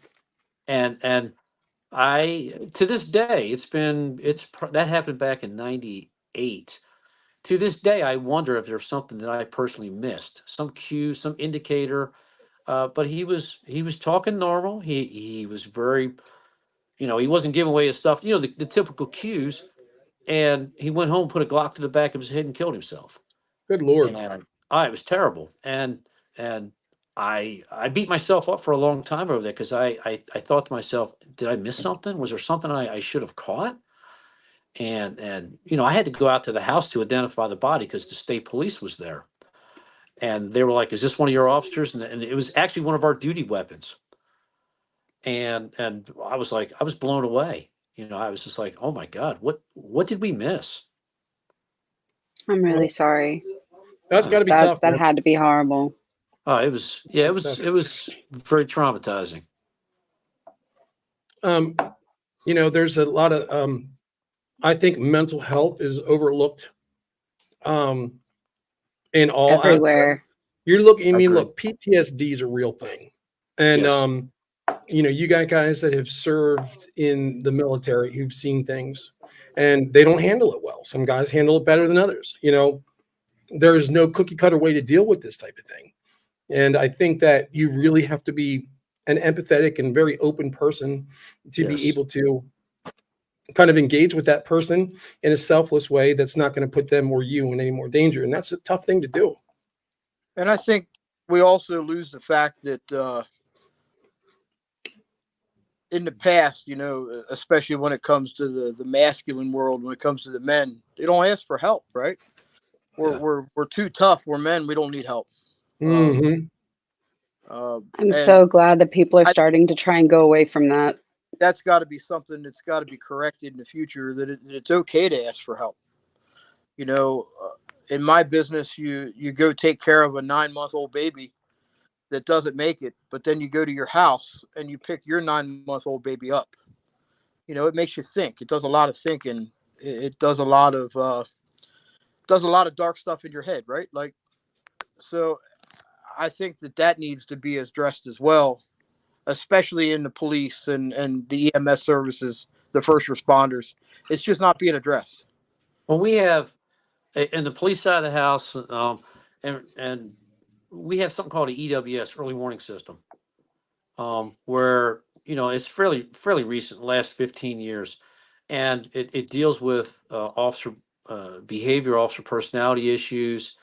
[SPEAKER 1] And I to this day, that happened back in '98. To this day, I wonder if there's something that I personally missed, some cue, some indicator. But he was talking normal. He was very, he wasn't giving away his stuff. The typical cues. And he went home, put a Glock to the back of his head, and killed himself.
[SPEAKER 3] Good Lord.
[SPEAKER 1] And it was terrible. And I beat myself up for a long time over that because I thought to myself, did I miss something? Was there something I should have caught? And I had to go out to the house to identify the body because the state police was there. And they were like, "Is this one of your officers?" And it was actually one of our duty weapons. And I was like, I was blown away. I was just like, "Oh my God, what did we miss?"
[SPEAKER 2] I'm really
[SPEAKER 3] Well,
[SPEAKER 2] sorry.
[SPEAKER 3] that's got
[SPEAKER 1] Uh,
[SPEAKER 3] to be
[SPEAKER 2] That
[SPEAKER 3] tough,
[SPEAKER 2] that
[SPEAKER 3] man.
[SPEAKER 2] had to be horrible.
[SPEAKER 1] it was, yeah, it was
[SPEAKER 3] Tough.
[SPEAKER 1] it was very traumatizing.
[SPEAKER 3] Um, there's a lot of I think mental health is overlooked um in all aspects.
[SPEAKER 2] Everywhere.
[SPEAKER 3] You're looking, I
[SPEAKER 1] I
[SPEAKER 3] mean,
[SPEAKER 1] agree.
[SPEAKER 3] look, PTSD is a real thing. And
[SPEAKER 1] Yes.
[SPEAKER 3] you got guys that have served in the military who've seen things and they don't handle it well. Some guys handle it better than others. There is no cookie cutter way to deal with this type of thing. And I think that you really have to be an empathetic and very open person to be
[SPEAKER 1] Yes.
[SPEAKER 3] able to kind of engage with that person in a selfless way that's not going to put them or you in any more danger. And that's a tough thing to do.
[SPEAKER 4] And I think we also lose the fact that in the past, especially when it comes to the masculine world, when it comes to the men, they don't ask for help, right? We're
[SPEAKER 1] Yeah.
[SPEAKER 4] we're too tough. We're men. We don't need help. Um,
[SPEAKER 3] Mm-hmm.
[SPEAKER 2] I'm
[SPEAKER 4] and
[SPEAKER 2] so glad that people are
[SPEAKER 4] I,
[SPEAKER 2] starting to try and go away from that.
[SPEAKER 4] that's got to be something that's got to be corrected in the future. That it's okay to ask for help. You know, in my business, you go take care of a 9-month-old baby that doesn't make it, but then you go to your house and you pick your 9-month-old baby up. It makes you think. It does a lot of thinking. It does a lot of dark stuff in your head, right? Like, so I think that needs to be addressed as well, especially in the police and the EMS services, the first responders. It's just not being addressed.
[SPEAKER 1] Well, we have in the police side of the house, and we have something called an EWS, early warning system, where it's fairly recent, last 15 years, and it deals with officer behavior, officer personality issues,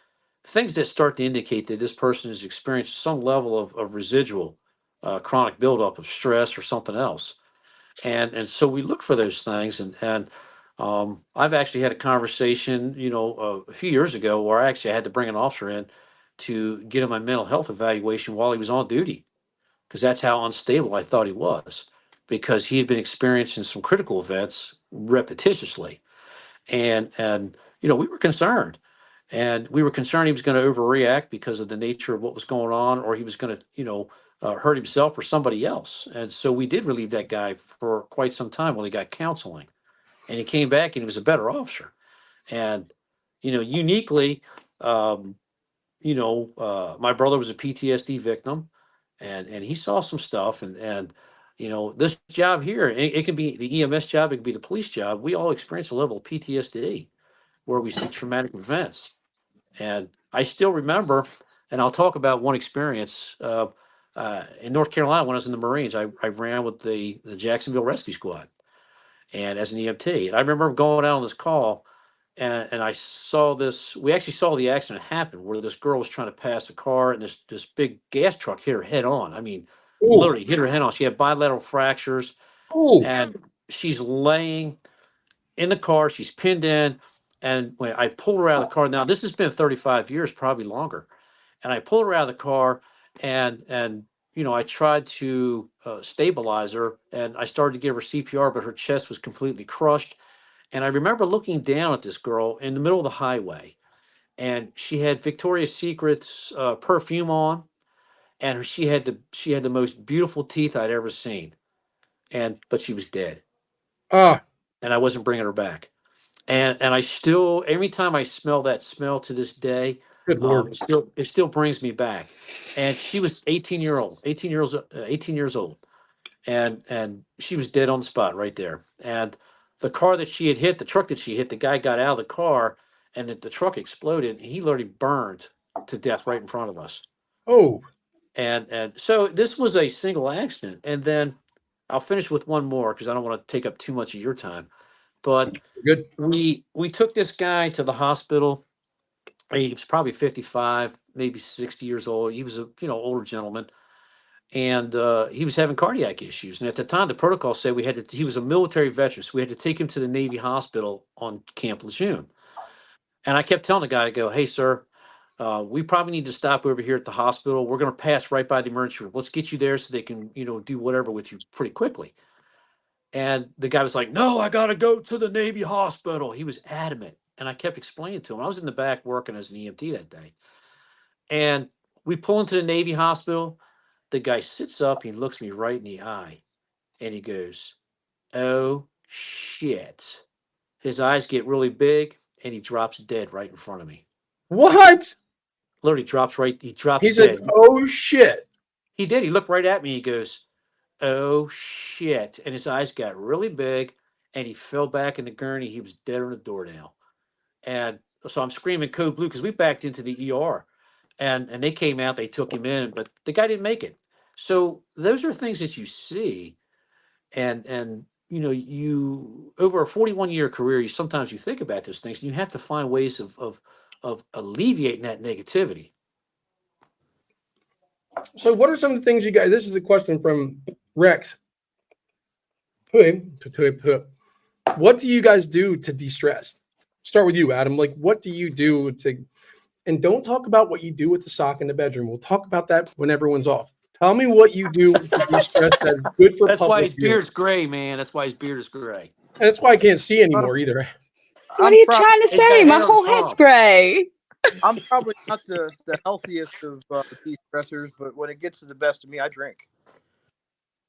[SPEAKER 1] things that start to indicate that this person has experienced some level of residual chronic buildup of stress or something else, and so we look for those things, and I've actually had a conversation, a few years ago where I actually had to bring an officer in to get him a mental health evaluation while he was on duty because that's how unstable I thought he was, because he had been experiencing some critical events repetitiously, and we were concerned, and we were concerned he was going to overreact because of the nature of what was going on, or he was going to hurt himself or somebody else, and so we did relieve that guy for quite some time while he got counseling, and he came back and he was a better officer, and uniquely. Um, my brother was a PTSD victim, and he saw some stuff, and this job here, it can be the EMS job, it can be the police job. We all experience a level of PTSD where we see traumatic events, and I still remember, and I'll talk about one experience in North Carolina when I was in the Marines. I ran with the Jacksonville Rescue Squad, and as an EMT, and I remember going out on this call and I saw this. We actually saw the accident happen where this girl was trying to pass a car, and this big gas truck hit her head on. I mean,
[SPEAKER 3] Ooh,
[SPEAKER 1] literally hit her head on. She had bilateral fractures,
[SPEAKER 3] ooh,
[SPEAKER 1] and she's laying in the car. She's pinned in, and when I pulled her out of the car, now this has been 35 years, probably longer, and I pulled her out of the car, and I tried to stabilize her, and I started to give her CPR, but her chest was completely crushed. And I remember looking down at this girl in the middle of the highway, and she had Victoria's Secret's perfume on, and she had the most beautiful teeth I'd ever seen, and but she was dead,
[SPEAKER 3] ah,
[SPEAKER 1] and I wasn't bringing her back. And I still, every time I smell that smell to this day,
[SPEAKER 3] good Lord.
[SPEAKER 1] it still brings me back. And she was 18 years old, and she was dead on the spot right there. And the car that she had hit, the truck that she hit, the guy got out of the car, and the truck exploded, and he literally burned to death right in front of us.
[SPEAKER 3] Oh,
[SPEAKER 1] And so this was a single accident. And then I'll finish with one more because I don't want to take up too much of your time. But
[SPEAKER 3] good.
[SPEAKER 1] we took this guy to the hospital. He was probably 55, maybe 60 years old. He was a older gentleman, and he was having cardiac issues. And at the time, the protocol said we had to. He was a military veteran, so we had to take him to the Navy hospital on Camp Lejeune. And I kept telling the guy, I go, "Hey, sir, we probably need to stop over here at the hospital. We're going to pass right by the emergency room. Let's get you there so they can, do whatever with you pretty quickly." And the guy was like, "No, I got to go to the Navy hospital." He was adamant, and I kept explaining to him. I was in the back working as an EMT that day, and we pull into the Navy hospital. The guy sits up, he looks me right in the eye, and he goes, "Oh shit." His eyes get really big, and he drops dead right in front of me.
[SPEAKER 3] What?
[SPEAKER 1] Literally he drops
[SPEAKER 3] He said,
[SPEAKER 1] dead.
[SPEAKER 3] "Oh shit."
[SPEAKER 1] He did. He looked right at me. He goes, "Oh shit." And his eyes got really big, and he fell back in the gurney. He was dead on the door now. And so I'm screaming code blue because we backed into the ER, and they came out, they took him in, but the guy didn't make it. So those are things that you see, and you over a 41-year career, you sometimes you think about those things, and you have to find ways of alleviating that negativity.
[SPEAKER 3] So, what are some of the things you guys? This is a question from Rex. What do you guys do to de-stress? Start with you, Adam. Like, what do you do to? And don't talk about what you do with the sock in the bedroom. We'll talk about that when everyone's off. Tell me what you do to de-stress that's good for
[SPEAKER 1] That's why
[SPEAKER 3] public
[SPEAKER 1] his
[SPEAKER 3] viewing.
[SPEAKER 1] beard's gray, man. That's why his beard is gray.
[SPEAKER 3] And that's why I can't see
[SPEAKER 4] Uh,
[SPEAKER 3] anymore either.
[SPEAKER 2] What are
[SPEAKER 4] I'm
[SPEAKER 2] you
[SPEAKER 4] prob-
[SPEAKER 2] trying to
[SPEAKER 1] He's got
[SPEAKER 2] say? My
[SPEAKER 1] hair on his
[SPEAKER 2] whole head's
[SPEAKER 1] palm.
[SPEAKER 2] gray.
[SPEAKER 4] I'm probably not the healthiest of de-stressors, but when it gets to the best of me, I drink.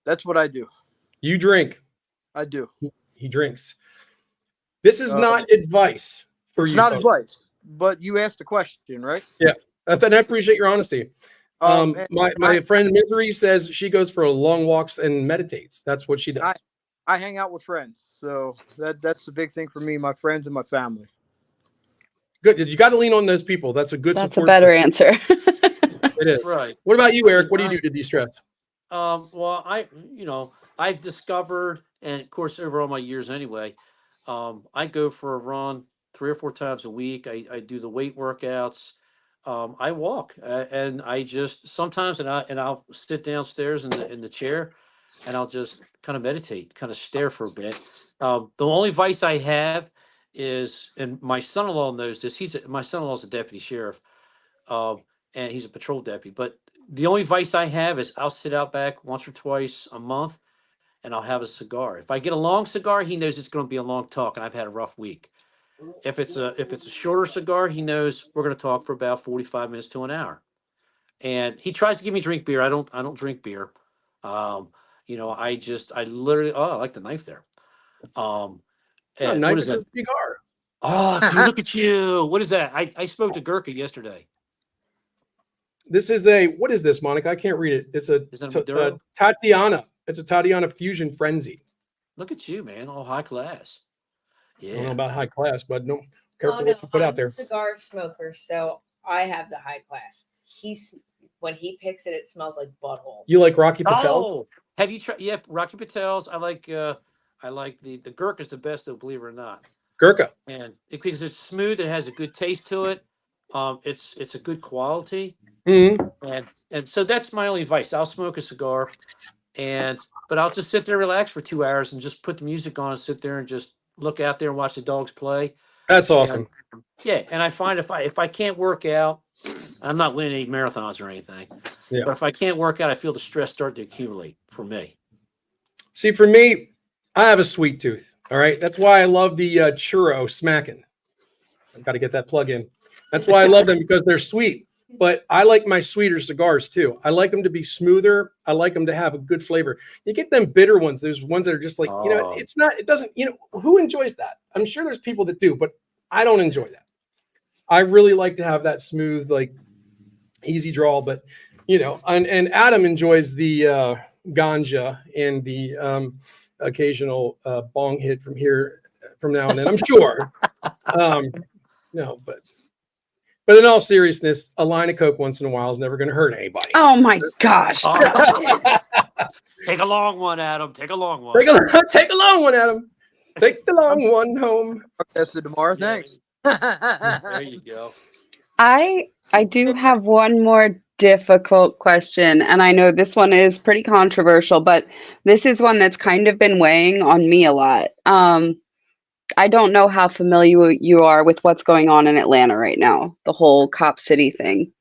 [SPEAKER 4] That's what I do.
[SPEAKER 3] You drink.
[SPEAKER 4] I do.
[SPEAKER 3] He drinks. This is
[SPEAKER 4] Um,
[SPEAKER 3] not advice for
[SPEAKER 4] it's
[SPEAKER 3] you
[SPEAKER 4] not
[SPEAKER 3] folks.
[SPEAKER 4] advice, but you asked a question, right?
[SPEAKER 3] Yeah, and I appreciate your honesty.
[SPEAKER 4] And
[SPEAKER 3] My friend Misery says she goes for long walks and meditates. That's what she does.
[SPEAKER 4] I hang out with friends, so that's the big thing for me. My friends and my family.
[SPEAKER 3] Good. You got to lean on those people. That's a good
[SPEAKER 2] That's a
[SPEAKER 3] support
[SPEAKER 2] better
[SPEAKER 3] system.
[SPEAKER 2] answer.
[SPEAKER 3] It is.
[SPEAKER 1] Right.
[SPEAKER 3] What about you,
[SPEAKER 1] I
[SPEAKER 3] Eric?
[SPEAKER 1] mean,
[SPEAKER 3] What do you do to de-stress?
[SPEAKER 1] Well, I've discovered, and of course, over all my years anyway, I go for a run 3 or 4 times a week. I do the weight workouts. I walk, and I just sometimes, I'll sit downstairs in the chair, and I'll just kind of meditate, kind of stare for a bit. The only vice I have is, and my son-in-law knows this. My son-in-law's a deputy sheriff, um, and he's a patrol deputy. But the only vice I have is I'll sit out back once or twice a month, and I'll have a cigar. If I get a long cigar, he knows it's going to be a long talk, and I've had a rough week. If it's a shorter cigar, he knows we're going to talk for about 45 minutes to an hour. And he tries to give me drink beer. I don't drink beer. Um, I literally, oh, I like the knife there. Um,
[SPEAKER 3] Not a
[SPEAKER 1] what
[SPEAKER 3] knife,
[SPEAKER 1] is
[SPEAKER 3] it's a
[SPEAKER 1] that?
[SPEAKER 3] cigar.
[SPEAKER 1] Oh, dude, look at you. What is that? I spoke to Gurkha yesterday.
[SPEAKER 3] This is what is this, Monica? I can't read it. It's
[SPEAKER 1] Is that a Maduro?
[SPEAKER 3] Tatiana. It's a Tatiana Fusion Frenzy.
[SPEAKER 1] Look at you, man. All high class.
[SPEAKER 3] I don't know
[SPEAKER 1] Yeah.
[SPEAKER 3] about high class, but no,
[SPEAKER 5] Oh
[SPEAKER 3] careful
[SPEAKER 5] no,
[SPEAKER 3] what you put out
[SPEAKER 5] I'm a
[SPEAKER 3] there.
[SPEAKER 5] cigar smoker, so I have the high class. When he picks it, it smells like butthole.
[SPEAKER 3] You like Rocky Patel?
[SPEAKER 1] Oh, have you tried? Yep, Rocky Patel's. I like the Gurk is the best though, believe it or not.
[SPEAKER 3] Gurkha.
[SPEAKER 1] And because it's smooth, it has a good taste to it. It's a good quality,
[SPEAKER 3] hmm
[SPEAKER 1] and so that's my only advice. I'll smoke a cigar, but I'll just sit there, and relax for 2 hours, and just put the music on, and sit there and just look out there and watch the dogs play.
[SPEAKER 3] That's
[SPEAKER 1] And
[SPEAKER 3] awesome.
[SPEAKER 1] yeah, and I find if I can't work out, I'm not winning any marathons or anything.
[SPEAKER 3] Yeah.
[SPEAKER 1] But if I can't work out, I feel the stress start to accumulate for me.
[SPEAKER 3] See, for me, I have a sweet tooth. All right. That's why I love the churro smacking. I've got to get that plug in. That's why I love them, because they're sweet. But I like my sweeter cigars too. I like them to be smoother. I like them to have a good flavor. You get them bitter ones. There's ones that are just like,
[SPEAKER 1] Oh.
[SPEAKER 3] it's not, it doesn't, who enjoys that? I'm sure there's people that do, but I don't enjoy that. I really like to have that smooth, like easy draw, but and Adam enjoys the ganja and the occasional bong hit from now and then, I'm sure. No, but in all seriousness, a line of Coke once in a while is never going to hurt anybody.
[SPEAKER 2] Oh my gosh.
[SPEAKER 1] Oh. Take a long one, Adam. Take a long one.
[SPEAKER 3] Take a long one, Adam. Take the long one home.
[SPEAKER 4] Tested tomorrow.
[SPEAKER 1] Yeah.
[SPEAKER 4] Thanks.
[SPEAKER 1] There you go.
[SPEAKER 2] I do have one more difficult question, and I know this one is pretty controversial, but this is one that's kind of been weighing on me a lot. I don't know how familiar you are with what's going on in Atlanta right now, the whole Cop City thing.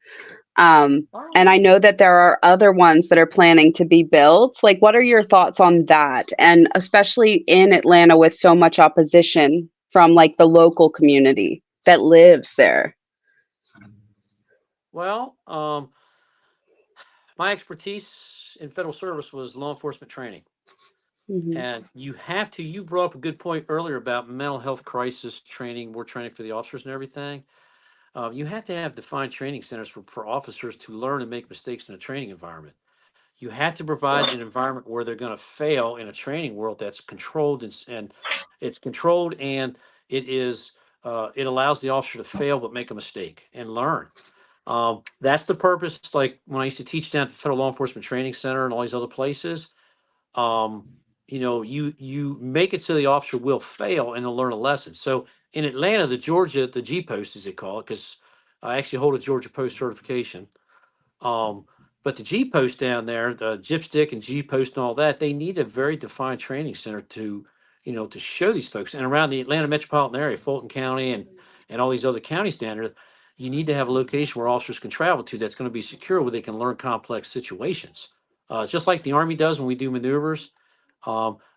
[SPEAKER 2] And I know that there are other ones that are planning to be built. Like, what are your thoughts on that? And especially in Atlanta with so much opposition from like the local community that lives there.
[SPEAKER 1] Well, my expertise in federal service was law enforcement training.
[SPEAKER 2] Mhm.
[SPEAKER 1] And you brought up a good point earlier about mental health crisis training, more training for the officers and everything. You have to have defined training centers for officers to learn and make mistakes in a training environment. You have to provide an environment where they're going to fail in a training world that's controlled, and it's controlled, and it allows the officer to fail but make a mistake and learn. That's the purpose. Like when I used to teach down at the Federal Law Enforcement Training Center and all these other places, um, you make it so the officer will fail and they'll learn a lesson. So in Atlanta, the G post as they call it, because I actually hold a Georgia post certification. Um, but the G post down there, the Gypstick and G post and all that, they need a very defined training center to, to show these folks. And around the Atlanta metropolitan area, Fulton County and all these other counties down there, you need to have a location where officers can travel to that's going to be secure, where they can learn complex situations. Just like the Army does when we do maneuvers,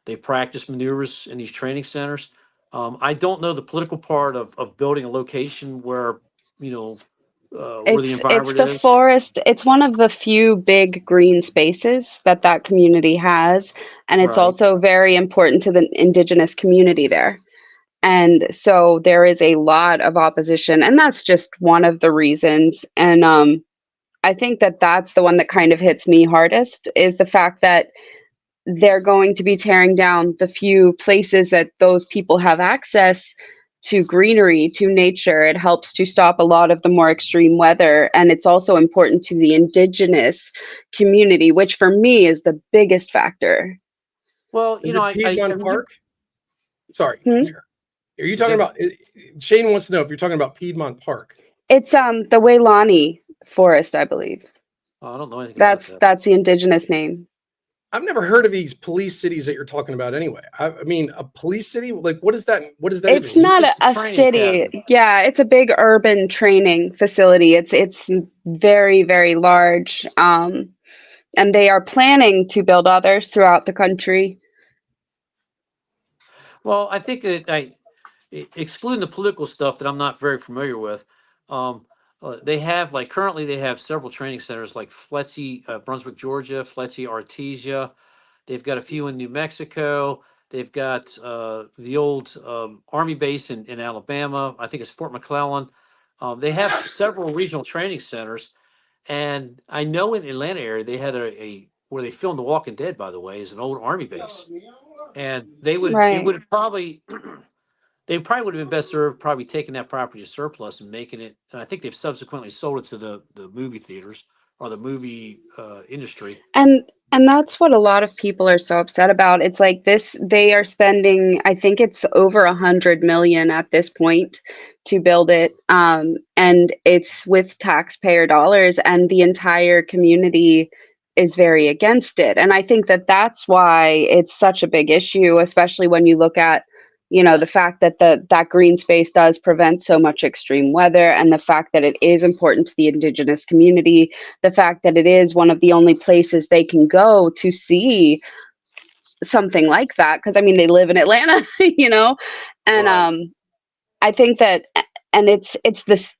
[SPEAKER 1] they practice maneuvers in these training centers. I don't know the political part of building a location where the
[SPEAKER 2] It's
[SPEAKER 1] environment
[SPEAKER 2] the
[SPEAKER 1] is.
[SPEAKER 2] forest. It's one of the few big green spaces that that community has, and it's
[SPEAKER 1] Right.
[SPEAKER 2] also very important to the indigenous community there. And so there is a lot of opposition, and that's just one of the reasons. And I think that that's the one that kind of hits me hardest is the fact that they're going to be tearing down the few places that those people have access to greenery, to nature. It helps to stop a lot of the more extreme weather. And it's also important to the indigenous community, which for me is the biggest factor.
[SPEAKER 1] Well,
[SPEAKER 3] Is it Piedmont Park? Sorry.
[SPEAKER 2] Hmm?
[SPEAKER 3] Are you
[SPEAKER 1] Is
[SPEAKER 3] talking
[SPEAKER 1] it?
[SPEAKER 3] about? Shane wants to know if you're talking about Piedmont Park.
[SPEAKER 2] It's the Waylani Forest, I believe.
[SPEAKER 1] Oh, I don't know anything about that.
[SPEAKER 2] That's the indigenous name.
[SPEAKER 3] I've never heard of these police cities that you're talking about. Anyway, I mean, a police city. Like, what is that? What does that even
[SPEAKER 2] It's
[SPEAKER 3] mean?
[SPEAKER 2] not
[SPEAKER 1] It's a
[SPEAKER 2] a
[SPEAKER 1] training
[SPEAKER 2] city.
[SPEAKER 1] academy.
[SPEAKER 2] Yeah, it's a big urban training facility. It's very, very large. And they are planning to build others throughout the country.
[SPEAKER 1] Well, I think excluding the political stuff that I'm not very familiar with, um, they have like currently they have several training centers like Fletzy, Brunswick, Georgia, Fletzy, Artesia. They've got a few in New Mexico. They've got the old Army base in Alabama. I think it's Fort McClellan. They have several regional training centers, and I know in Atlanta area they had a where they filmed The Walking Dead. By the way, is an old Army base, and it
[SPEAKER 2] Right.
[SPEAKER 1] would probably they probably would have been best served probably taking that property to surplus and making it. And I think they've subsequently sold it to the movie theaters or the movie industry.
[SPEAKER 2] And and that's what a lot of people are so upset about. It's like this, they are spending, I think it's over 100 million at this point to build it. And it's with taxpayer dollars, and the entire community is very against it. And I think that that's why it's such a big issue, especially when you look at, the fact that that green space does prevent so much extreme weather, and the fact that it is important to the indigenous community, the fact that it is one of the only places they can go to see something like that, because I mean they live in Atlanta, and
[SPEAKER 1] Right.
[SPEAKER 2] I think that, and it's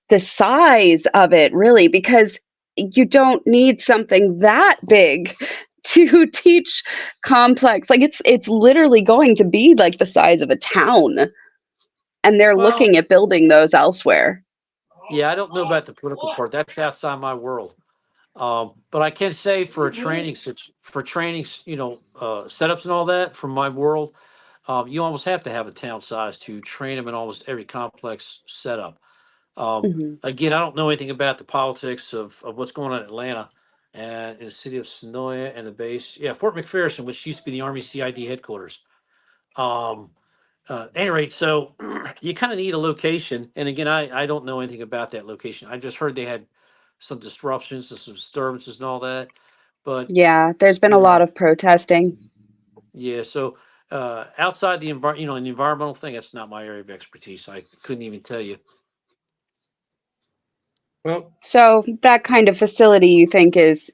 [SPEAKER 2] the size of it really, because you don't need something that big to teach complex, like it's literally going to be like the size of a town, and they're
[SPEAKER 1] Well,
[SPEAKER 2] looking at building those elsewhere.
[SPEAKER 1] yeah, I don't know about the political part. That's outside my world. But I can say for for training, setups and all that from my world, you almost have to have a town size to train them in almost every complex setup.
[SPEAKER 2] Hmm.
[SPEAKER 1] Again, I don't know anything about the politics of what's going on in Atlanta and in the city of Sonoya and the base. Yeah, Fort McPherson, which used to be the Army CID headquarters. Um, any rate, so you kind of need a location. And again, I don't know anything about that location. I just heard they had some disruptions and some disturbances and all that. But
[SPEAKER 2] Yeah, there's been a
[SPEAKER 1] you
[SPEAKER 2] lot
[SPEAKER 1] know,
[SPEAKER 2] of protesting.
[SPEAKER 1] yeah. So outside the in the environmental thing, that's not my area of expertise. I couldn't even tell you.
[SPEAKER 3] Well,
[SPEAKER 2] So that kind of facility you think is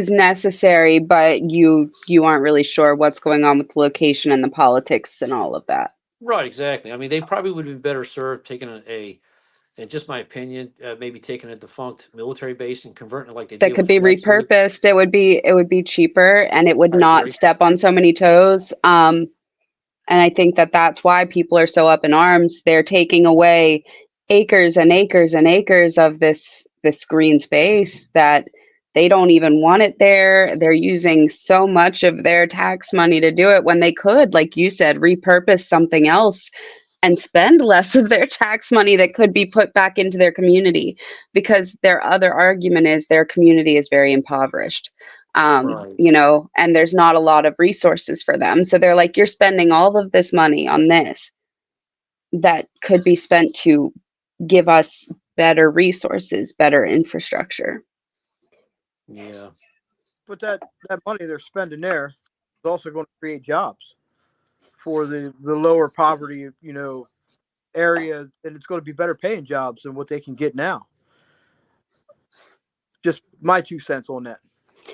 [SPEAKER 2] necessary, but you aren't really sure what's going on with the location and the politics and all of that.
[SPEAKER 1] Right, exactly. I mean, they probably would have been better served taking in just my opinion, maybe taking a defunct military base and converting it like they
[SPEAKER 2] That
[SPEAKER 1] did
[SPEAKER 2] could
[SPEAKER 1] with
[SPEAKER 2] be
[SPEAKER 1] Fletcher.
[SPEAKER 2] repurposed. It would be cheaper, and it would
[SPEAKER 1] I
[SPEAKER 2] not
[SPEAKER 1] agree.
[SPEAKER 2] step on so many toes. And I think that that's why people are so up in arms. They're taking away acres and acres and acres of this green space that they don't even want it there. They're using so much of their tax money to do it when they could, like you said, repurpose something else and spend less of their tax money that could be put back into their community, because their other argument is their community is very impoverished.
[SPEAKER 1] Right.
[SPEAKER 2] And there's not a lot of resources for them. So they're like, you're spending all of this money on this that could be spent to give us better resources, better infrastructure.
[SPEAKER 1] Yeah.
[SPEAKER 4] But that money they're spending there is also going to create jobs for the lower poverty, area, and it's going to be better paying jobs than what they can get now. Just my 2 cents on that.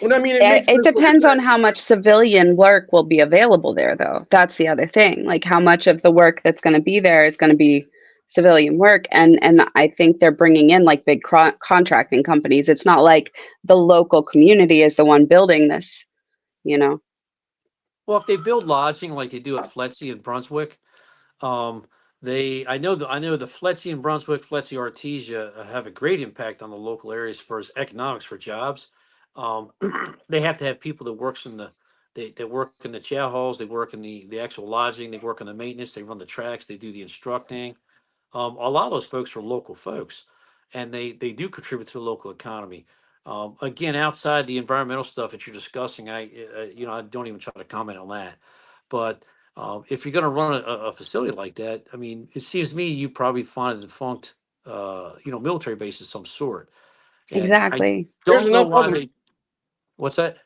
[SPEAKER 3] Well, I mean, it
[SPEAKER 2] It,
[SPEAKER 3] makes
[SPEAKER 2] it
[SPEAKER 3] sense what
[SPEAKER 2] depends
[SPEAKER 3] you're
[SPEAKER 2] on
[SPEAKER 3] saying.
[SPEAKER 2] how much civilian work will be available there, though. That's the other thing. Like how much of the work that's going to be there is going to be civilian work, and I think they're bringing in like big contracting companies. It's not like the local community is the one building this, you know.
[SPEAKER 1] Well, if they build lodging like they do at Fletzy and Brunswick, um, I know the Fletzy and Brunswick, Fletzy Artesia have a great impact on the local areas for as economics for jobs. Um, they have to have people that works in they work in the chow halls, they work in the actual lodging, they work in the maintenance, they run the tracks, they do the instructing. A lot of those folks are local folks, and they do contribute to the local economy. Again, outside the environmental stuff that you're discussing, I don't even try to comment on that. But if you're going to run a facility like that, I mean, it seems to me you probably find a defunct, military base of some sort, and I
[SPEAKER 2] Exactly.
[SPEAKER 3] There's
[SPEAKER 1] don't know
[SPEAKER 3] enough of
[SPEAKER 1] why
[SPEAKER 3] them.
[SPEAKER 1] they. What's that?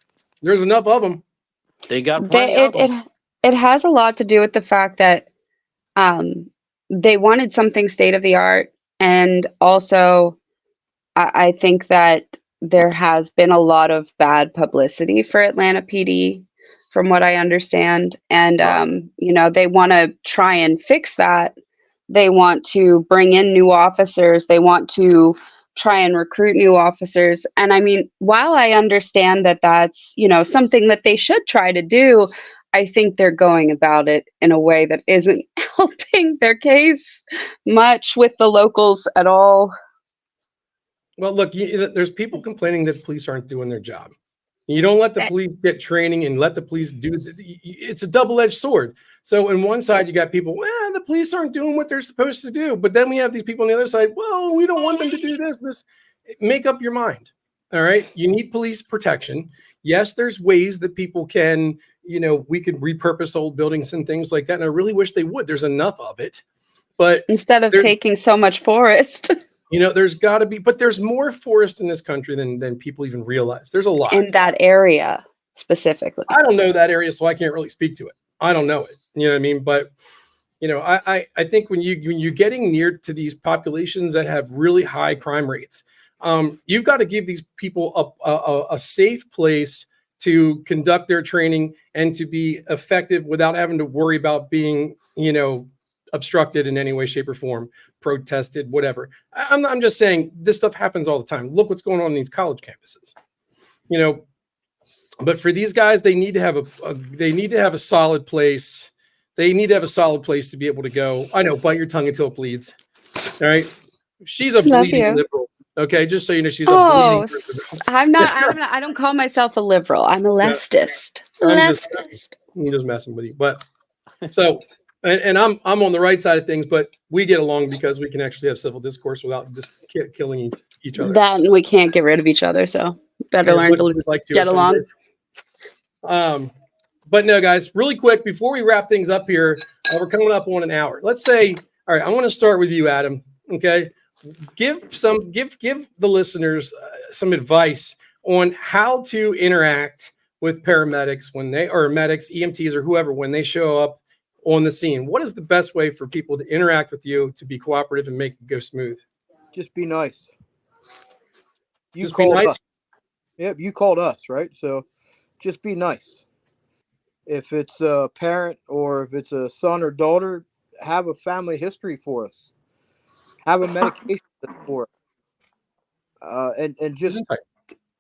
[SPEAKER 3] There's enough of them.
[SPEAKER 1] They got
[SPEAKER 2] They
[SPEAKER 1] plenty of
[SPEAKER 2] it
[SPEAKER 1] them.
[SPEAKER 2] it it has a lot to do with the fact that um they wanted something state of the art, and also I think that there has been a lot of bad publicity for Atlanta PD, from what I understand. And,
[SPEAKER 1] Right.
[SPEAKER 2] they want to try and fix that. They want to bring in new officers. They want to try and recruit new officers. And I mean, while I understand that that's, something that they should try to do, I think they're going about it in a way that isn't helping their case much with the locals at all.
[SPEAKER 3] Well, look, there's people complaining that police aren't doing their job. You don't let the police get training and let the police do. It's a double-edged sword. So, on one side, you got people, well, the police aren't doing what they're supposed to do. But then we have these people on the other side, well, we don't want them to do this. Make up your mind. All right. You need police protection. Yes, there's ways that people can, we could repurpose old buildings and things like that. And I really wish they would. There's enough of it. But
[SPEAKER 2] Instead of
[SPEAKER 3] there's
[SPEAKER 2] taking so much forest
[SPEAKER 3] there's got to be, but there's more forest in this country than people even realize. There's a lot.
[SPEAKER 2] in that area specifically.
[SPEAKER 3] I don't know that area, so I can't really speak to it. I don't know it. You know what I mean? But I think when you're getting near to these populations that have really high crime rates, you've got to give these people a safe place to conduct their training and to be effective without having to worry about being, obstructed in any way, shape, or form, protested, whatever. I'm just saying this stuff happens all the time. Look what's going on in these college campuses. But for these guys, they need to have a solid place. They need to have a solid place to be able to go. I know, bite your tongue until it bleeds. All right. She's a
[SPEAKER 2] Love
[SPEAKER 3] bleeding
[SPEAKER 2] you.
[SPEAKER 3] liberal. Okay, just so you know, she's a
[SPEAKER 2] Oh,
[SPEAKER 3] bleeding liberal.
[SPEAKER 2] I don't call myself a liberal. I'm a
[SPEAKER 3] No,
[SPEAKER 2] leftist.
[SPEAKER 3] I'm just messing with you. But so, and I'm on the right side of things, but we get along because we can actually have civil discourse without just killing each other.
[SPEAKER 2] That, and we can't get rid of each other, so better
[SPEAKER 3] As
[SPEAKER 2] learn
[SPEAKER 3] much as
[SPEAKER 2] to
[SPEAKER 3] we'd like to
[SPEAKER 2] get
[SPEAKER 3] some
[SPEAKER 2] along.
[SPEAKER 3] days. But no, guys, really quick before we wrap things up here, we're coming up on an hour. Let's say, all right, I want to start with you, Adam. Okay, give the listeners some advice on how to interact with paramedics when they, or medics, EMTs, or whoever, when they show up on the scene. What is the best way for people to interact with you to be cooperative and make it go smooth?
[SPEAKER 4] Just be nice. You
[SPEAKER 3] Just be
[SPEAKER 4] called
[SPEAKER 3] nice.
[SPEAKER 4] us. Yep, you called us, right? So just be nice. If it's a parent or if it's a son or daughter, have a family history for us. Have a medication for us. And just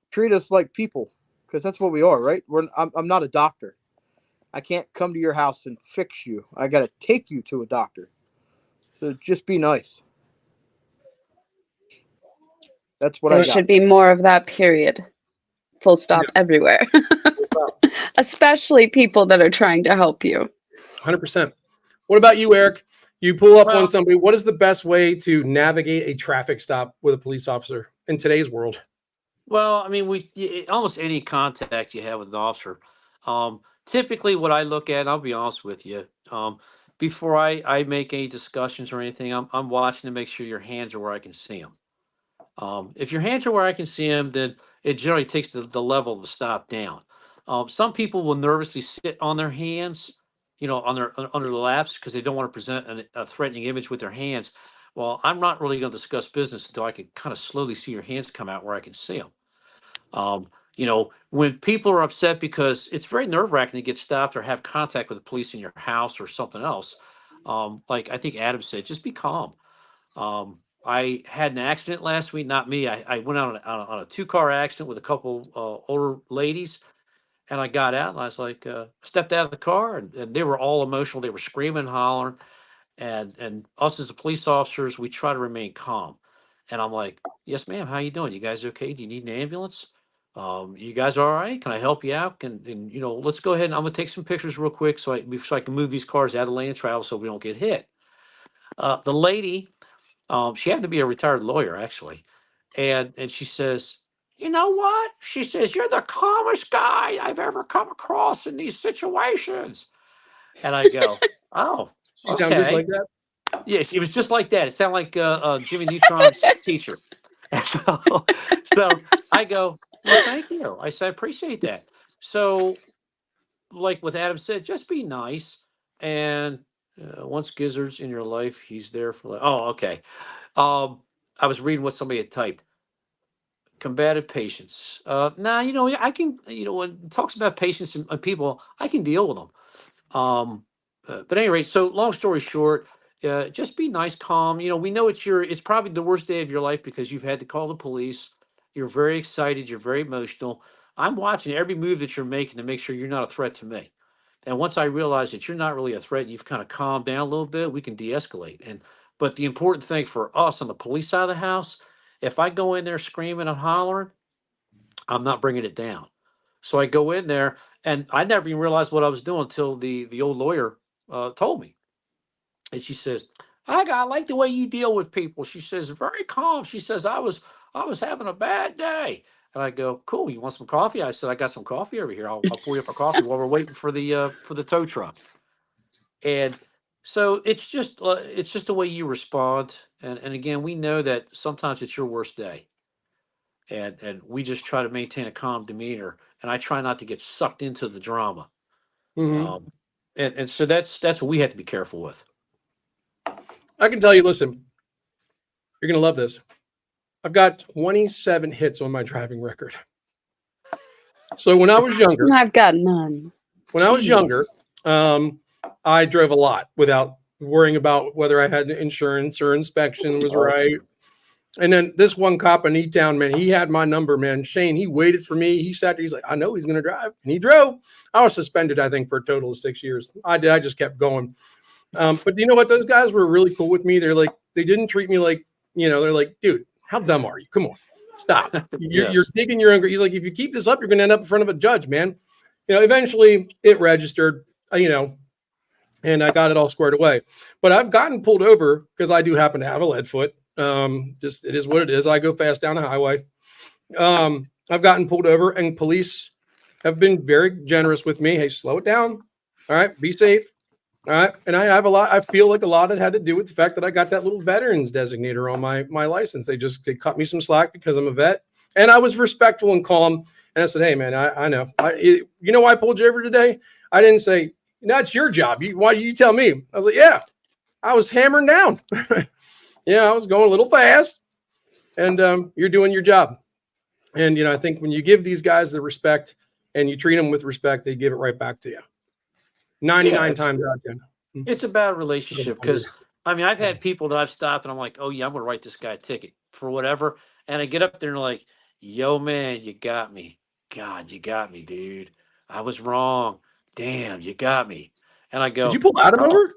[SPEAKER 4] treat us like people, because that's what we are, right? I'm not a doctor. I can't come to your house and fix you. I got to take you to a doctor. So just be nice. That's what I
[SPEAKER 2] There
[SPEAKER 4] got.
[SPEAKER 2] should be more of that, period. Full stop,
[SPEAKER 3] Yeah.
[SPEAKER 2] everywhere. Especially people that are trying to help you.
[SPEAKER 3] 100%. What about you, Eric? You pull up on
[SPEAKER 1] Well,
[SPEAKER 3] somebody. What is the best way to navigate a traffic stop with a police officer in today's world?
[SPEAKER 1] well, I mean, almost any contact you have with an officer. Typically, what I look at, I'll be honest with you, before I make any discussions or anything, I'm watching to make sure your hands are where I can see them. If your hands are where I can see them, then it generally takes the level of the stop down. Some people will nervously sit on their hands, on their under the laps because they don't want to present a threatening image with their hands. Well, I'm not really going to discuss business until I can kind of slowly see your hands come out where I can see them. When people are upset because it's very nerve wracking to get stopped or have contact with the police in your house or something else. Like I think Adam said, just be calm. I had an accident last week, not me. I went out on a two-car accident with a couple older ladies, and I got out and I was like, stepped out of the car, and they were all emotional. They were screaming, and hollering, and us as the police officers, we try to remain calm. And I'm like, yes, ma'am. How you doing? You guys okay? Do you need an ambulance? You guys all right? Can I help you out? And let's go ahead and I'm gonna take some pictures real quick so I can move these cars out of the lane of travel so we don't get hit. The lady, she happened to be a retired lawyer, actually. And she says, you know what? She says, you're the calmest guy I've ever come across in these situations. And I go, oh,
[SPEAKER 3] She sound just
[SPEAKER 1] okay.
[SPEAKER 3] like that.
[SPEAKER 1] Yeah, it was just like that. It sounded like Jimmy Neutron's teacher. And so I go, well, thank you. I said, I appreciate that. So, like what Adam said, just be nice. And once Gizzard's in your life, he's there for like, oh, okay. I was reading what somebody had typed. Combative patience. Nah, I can, when it talks about patience and people, I can deal with them. But at any rate, so long story short, just be nice, calm. We know it's probably the worst day of your life because you've had to call the police. You're very excited. You're very emotional. I'm watching every move that you're making to make sure you're not a threat to me. And once I realize that you're not really a threat, you've kind of calmed down a little bit, we can de-escalate. But the important thing for us on the police side of the house, if I go in there screaming and hollering, I'm not bringing it down. So I go in there, and I never even realized what I was doing until the old lawyer told me. And she says, I like the way you deal with people. She says, very calm. She says, I was having a bad day. And I go, cool. You want some coffee? I said, I got some coffee over here. I'll pour you up a coffee while we're waiting for the tow truck. And so it's just the way you respond. And again, we know that sometimes it's your worst day, and we just try to maintain a calm demeanor. And I try not to get sucked into the drama.
[SPEAKER 3] Mm-hmm.
[SPEAKER 1] And so that's what we have to be careful with.
[SPEAKER 3] I can tell you, listen, you're going to love this. I've got 27 hits on my driving record. So when I was younger,
[SPEAKER 2] I've got none.
[SPEAKER 3] when I was
[SPEAKER 2] Jeez.
[SPEAKER 3] younger, I drove a lot without worrying about whether I had insurance or inspection was right. And then this one cop in E-Town, man, he had my number, man. Shane, he waited for me. He sat there. He's like, I know he's going to drive. And he drove. I was suspended, I think, for a total of 6 years. I did. I just kept going. But you know what? Those guys were really cool with me. They're like, they didn't treat me like, they're like, dude, how dumb are you? Come on, stop. You're
[SPEAKER 1] Yes.
[SPEAKER 3] digging your own. He's like, if you keep this up, you're going to end up in front of a judge, man. Eventually it registered, and I got it all squared away. But I've gotten pulled over because I do happen to have a lead foot. Just it is what it is. I go fast down the highway. I've gotten pulled over, and police have been very generous with me. Hey, slow it down. All right, be safe. All right, and I have a lot. I feel like a lot of it had to do with the fact that I got that little veterans designator on my license. They cut me some slack because I'm a vet, and I was respectful and calm. And I said, "Hey, man, I know. You know why I pulled you over today? I didn't say that's your job. Why you tell me?" I was like, "Yeah, I was hammering down. Yeah, I was going a little fast, and you're doing your job." And I think when you give these guys the respect and you treat them with respect, they give it right back to you. 99 times out of 10.
[SPEAKER 1] It's about relationship because I mean I've had people that I've stopped and I'm like, oh yeah, I'm gonna write this guy a ticket for whatever, and I get up there and like, yo man, you got me. God, you got me, dude. I was wrong. Damn, you got me. And I
[SPEAKER 3] Did you
[SPEAKER 1] go,
[SPEAKER 3] pull Adam
[SPEAKER 1] oh,
[SPEAKER 3] over?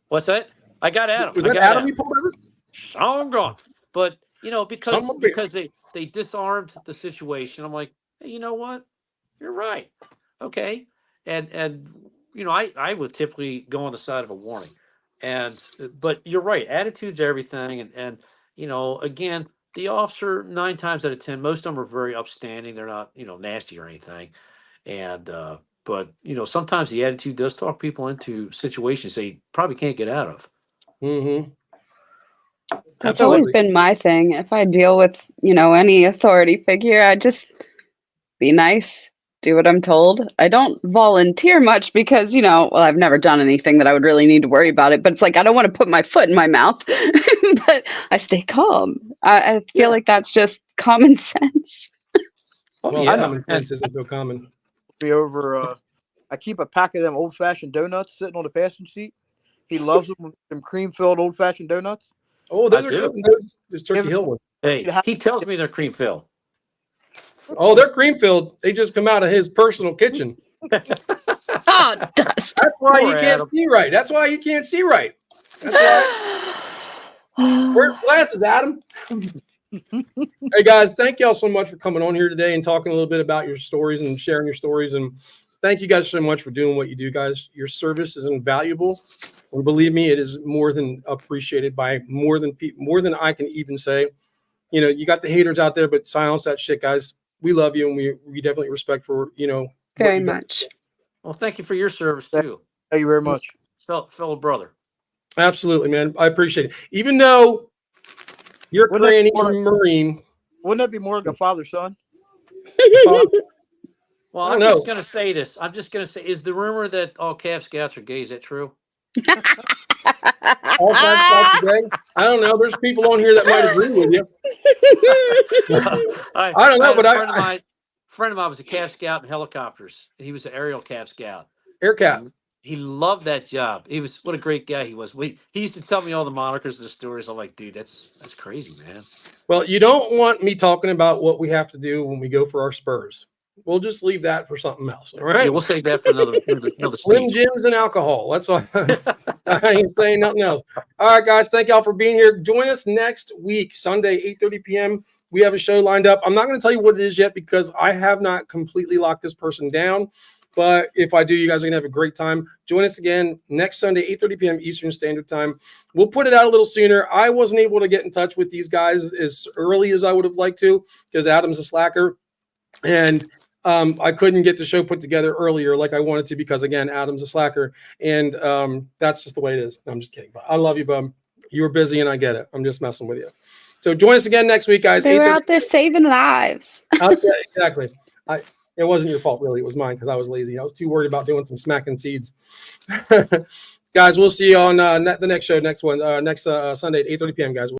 [SPEAKER 1] what's that? I got Adam.
[SPEAKER 3] Was
[SPEAKER 1] I
[SPEAKER 3] that
[SPEAKER 1] got
[SPEAKER 3] Adam you
[SPEAKER 1] Adam.
[SPEAKER 3] pulled over?
[SPEAKER 1] Song gone. But
[SPEAKER 3] Son
[SPEAKER 1] because
[SPEAKER 3] of a bitch.
[SPEAKER 1] because they disarmed the situation, I'm like, hey, you know what? You're right. Okay. And I would typically go on the side of a warning. And but you're right, attitude's everything. And you know, again, the officer 9 times out of 10, most of them are very upstanding. They're not, you know, nasty or anything. And but you know, sometimes the attitude does talk people into situations they probably can't get out of.
[SPEAKER 3] Mm-hmm.
[SPEAKER 2] That's always
[SPEAKER 3] Absolutely.
[SPEAKER 2] been my thing. If I deal with, any authority figure, I just be nice, do what I'm told. I don't volunteer much because, well, I've never done anything that I would really need to worry about it. But it's like I don't want to put my foot in my mouth, but I stay calm. I feel
[SPEAKER 1] Yeah.
[SPEAKER 2] like that's just common sense.
[SPEAKER 1] Oh
[SPEAKER 3] Well,
[SPEAKER 1] yeah.
[SPEAKER 3] common
[SPEAKER 1] And
[SPEAKER 3] sense isn't so common.
[SPEAKER 4] Be over. I keep a pack of them old fashioned donuts sitting on the passenger seat. He loves them cream filled old fashioned donuts.
[SPEAKER 3] Oh,
[SPEAKER 1] I
[SPEAKER 3] those are
[SPEAKER 1] do.
[SPEAKER 3] good. Those Turkey Hill ones.
[SPEAKER 1] Hey, he tells me they're cream filled.
[SPEAKER 3] Oh, they're cream filled. They just come out of his personal kitchen.
[SPEAKER 2] Oh, dust.
[SPEAKER 3] That's why
[SPEAKER 1] Poor
[SPEAKER 3] you can't
[SPEAKER 1] Adam.
[SPEAKER 3] see right. That's why you can't see right. That's why. Wear glasses, Adam. Hey guys, thank y'all so much for coming on here today and talking a little bit about your stories and sharing your stories. And thank you guys so much for doing what you do, guys. Your service is invaluable. And believe me, it is more than appreciated by more than I can even say. You got the haters out there, but silence that shit, guys. We love you, and we definitely respect for what
[SPEAKER 2] Very
[SPEAKER 3] you got.
[SPEAKER 2] much.
[SPEAKER 1] Well, thank you for your service too.
[SPEAKER 4] Thank you very much.
[SPEAKER 1] Fellow brother.
[SPEAKER 3] Absolutely, man. I appreciate it. Even though you're a
[SPEAKER 4] Wouldn't
[SPEAKER 3] cranny
[SPEAKER 4] that be more like,
[SPEAKER 3] Marine,
[SPEAKER 4] wouldn't that be more like a father son?
[SPEAKER 3] well,
[SPEAKER 1] Well,
[SPEAKER 3] I
[SPEAKER 1] I'm
[SPEAKER 3] don't
[SPEAKER 1] just
[SPEAKER 3] know.
[SPEAKER 1] gonna say this. I'm just gonna say, is the rumor that all Cab Scouts are gay? Is that true?
[SPEAKER 3] All kinds of today. I don't know. There's people on here that might agree with you. I don't
[SPEAKER 1] I
[SPEAKER 3] know,
[SPEAKER 1] had a
[SPEAKER 3] but
[SPEAKER 1] friend of
[SPEAKER 3] I
[SPEAKER 1] mine. Friend of mine was a Cab Scout in helicopters. He was an aerial Cab Scout.
[SPEAKER 3] AirCap.
[SPEAKER 1] He loved that job. He was what a great guy he was. He used to tell me all the monikers and the stories. I'm like, dude, that's crazy, man.
[SPEAKER 3] Well, you don't want me talking about what we have to do when we go for our spurs. We'll just leave that for something else. All
[SPEAKER 1] Yeah,
[SPEAKER 3] right.
[SPEAKER 1] we'll save that for another
[SPEAKER 3] Slim
[SPEAKER 1] speech.
[SPEAKER 3] Jims and alcohol. That's all. I ain't saying nothing else. All right, guys. Thank y'all for being here. Join us next week, Sunday, 8:30 p.m. We have a show lined up. I'm not going to tell you what it is yet because I have not completely locked this person down. But if I do, you guys are going to have a great time. Join us again next Sunday, 8:30 p.m. Eastern Standard Time. We'll put it out a little sooner. I wasn't able to get in touch with these guys as early as I would have liked to because Adam's a slacker. And I couldn't get the show put together earlier like I wanted to because, again, Adam's a slacker. And that's just the way it is. I'm just kidding. But I love you, bum. You were busy, and I get it. I'm just messing with you. So join us again next week, guys.
[SPEAKER 2] They were out there saving lives.
[SPEAKER 3] Okay, exactly. It wasn't your fault, really. It was mine because I was lazy. I was too worried about doing some smacking seeds. Guys, we'll see you on the next show, next Sunday at 8:30 p.m., guys.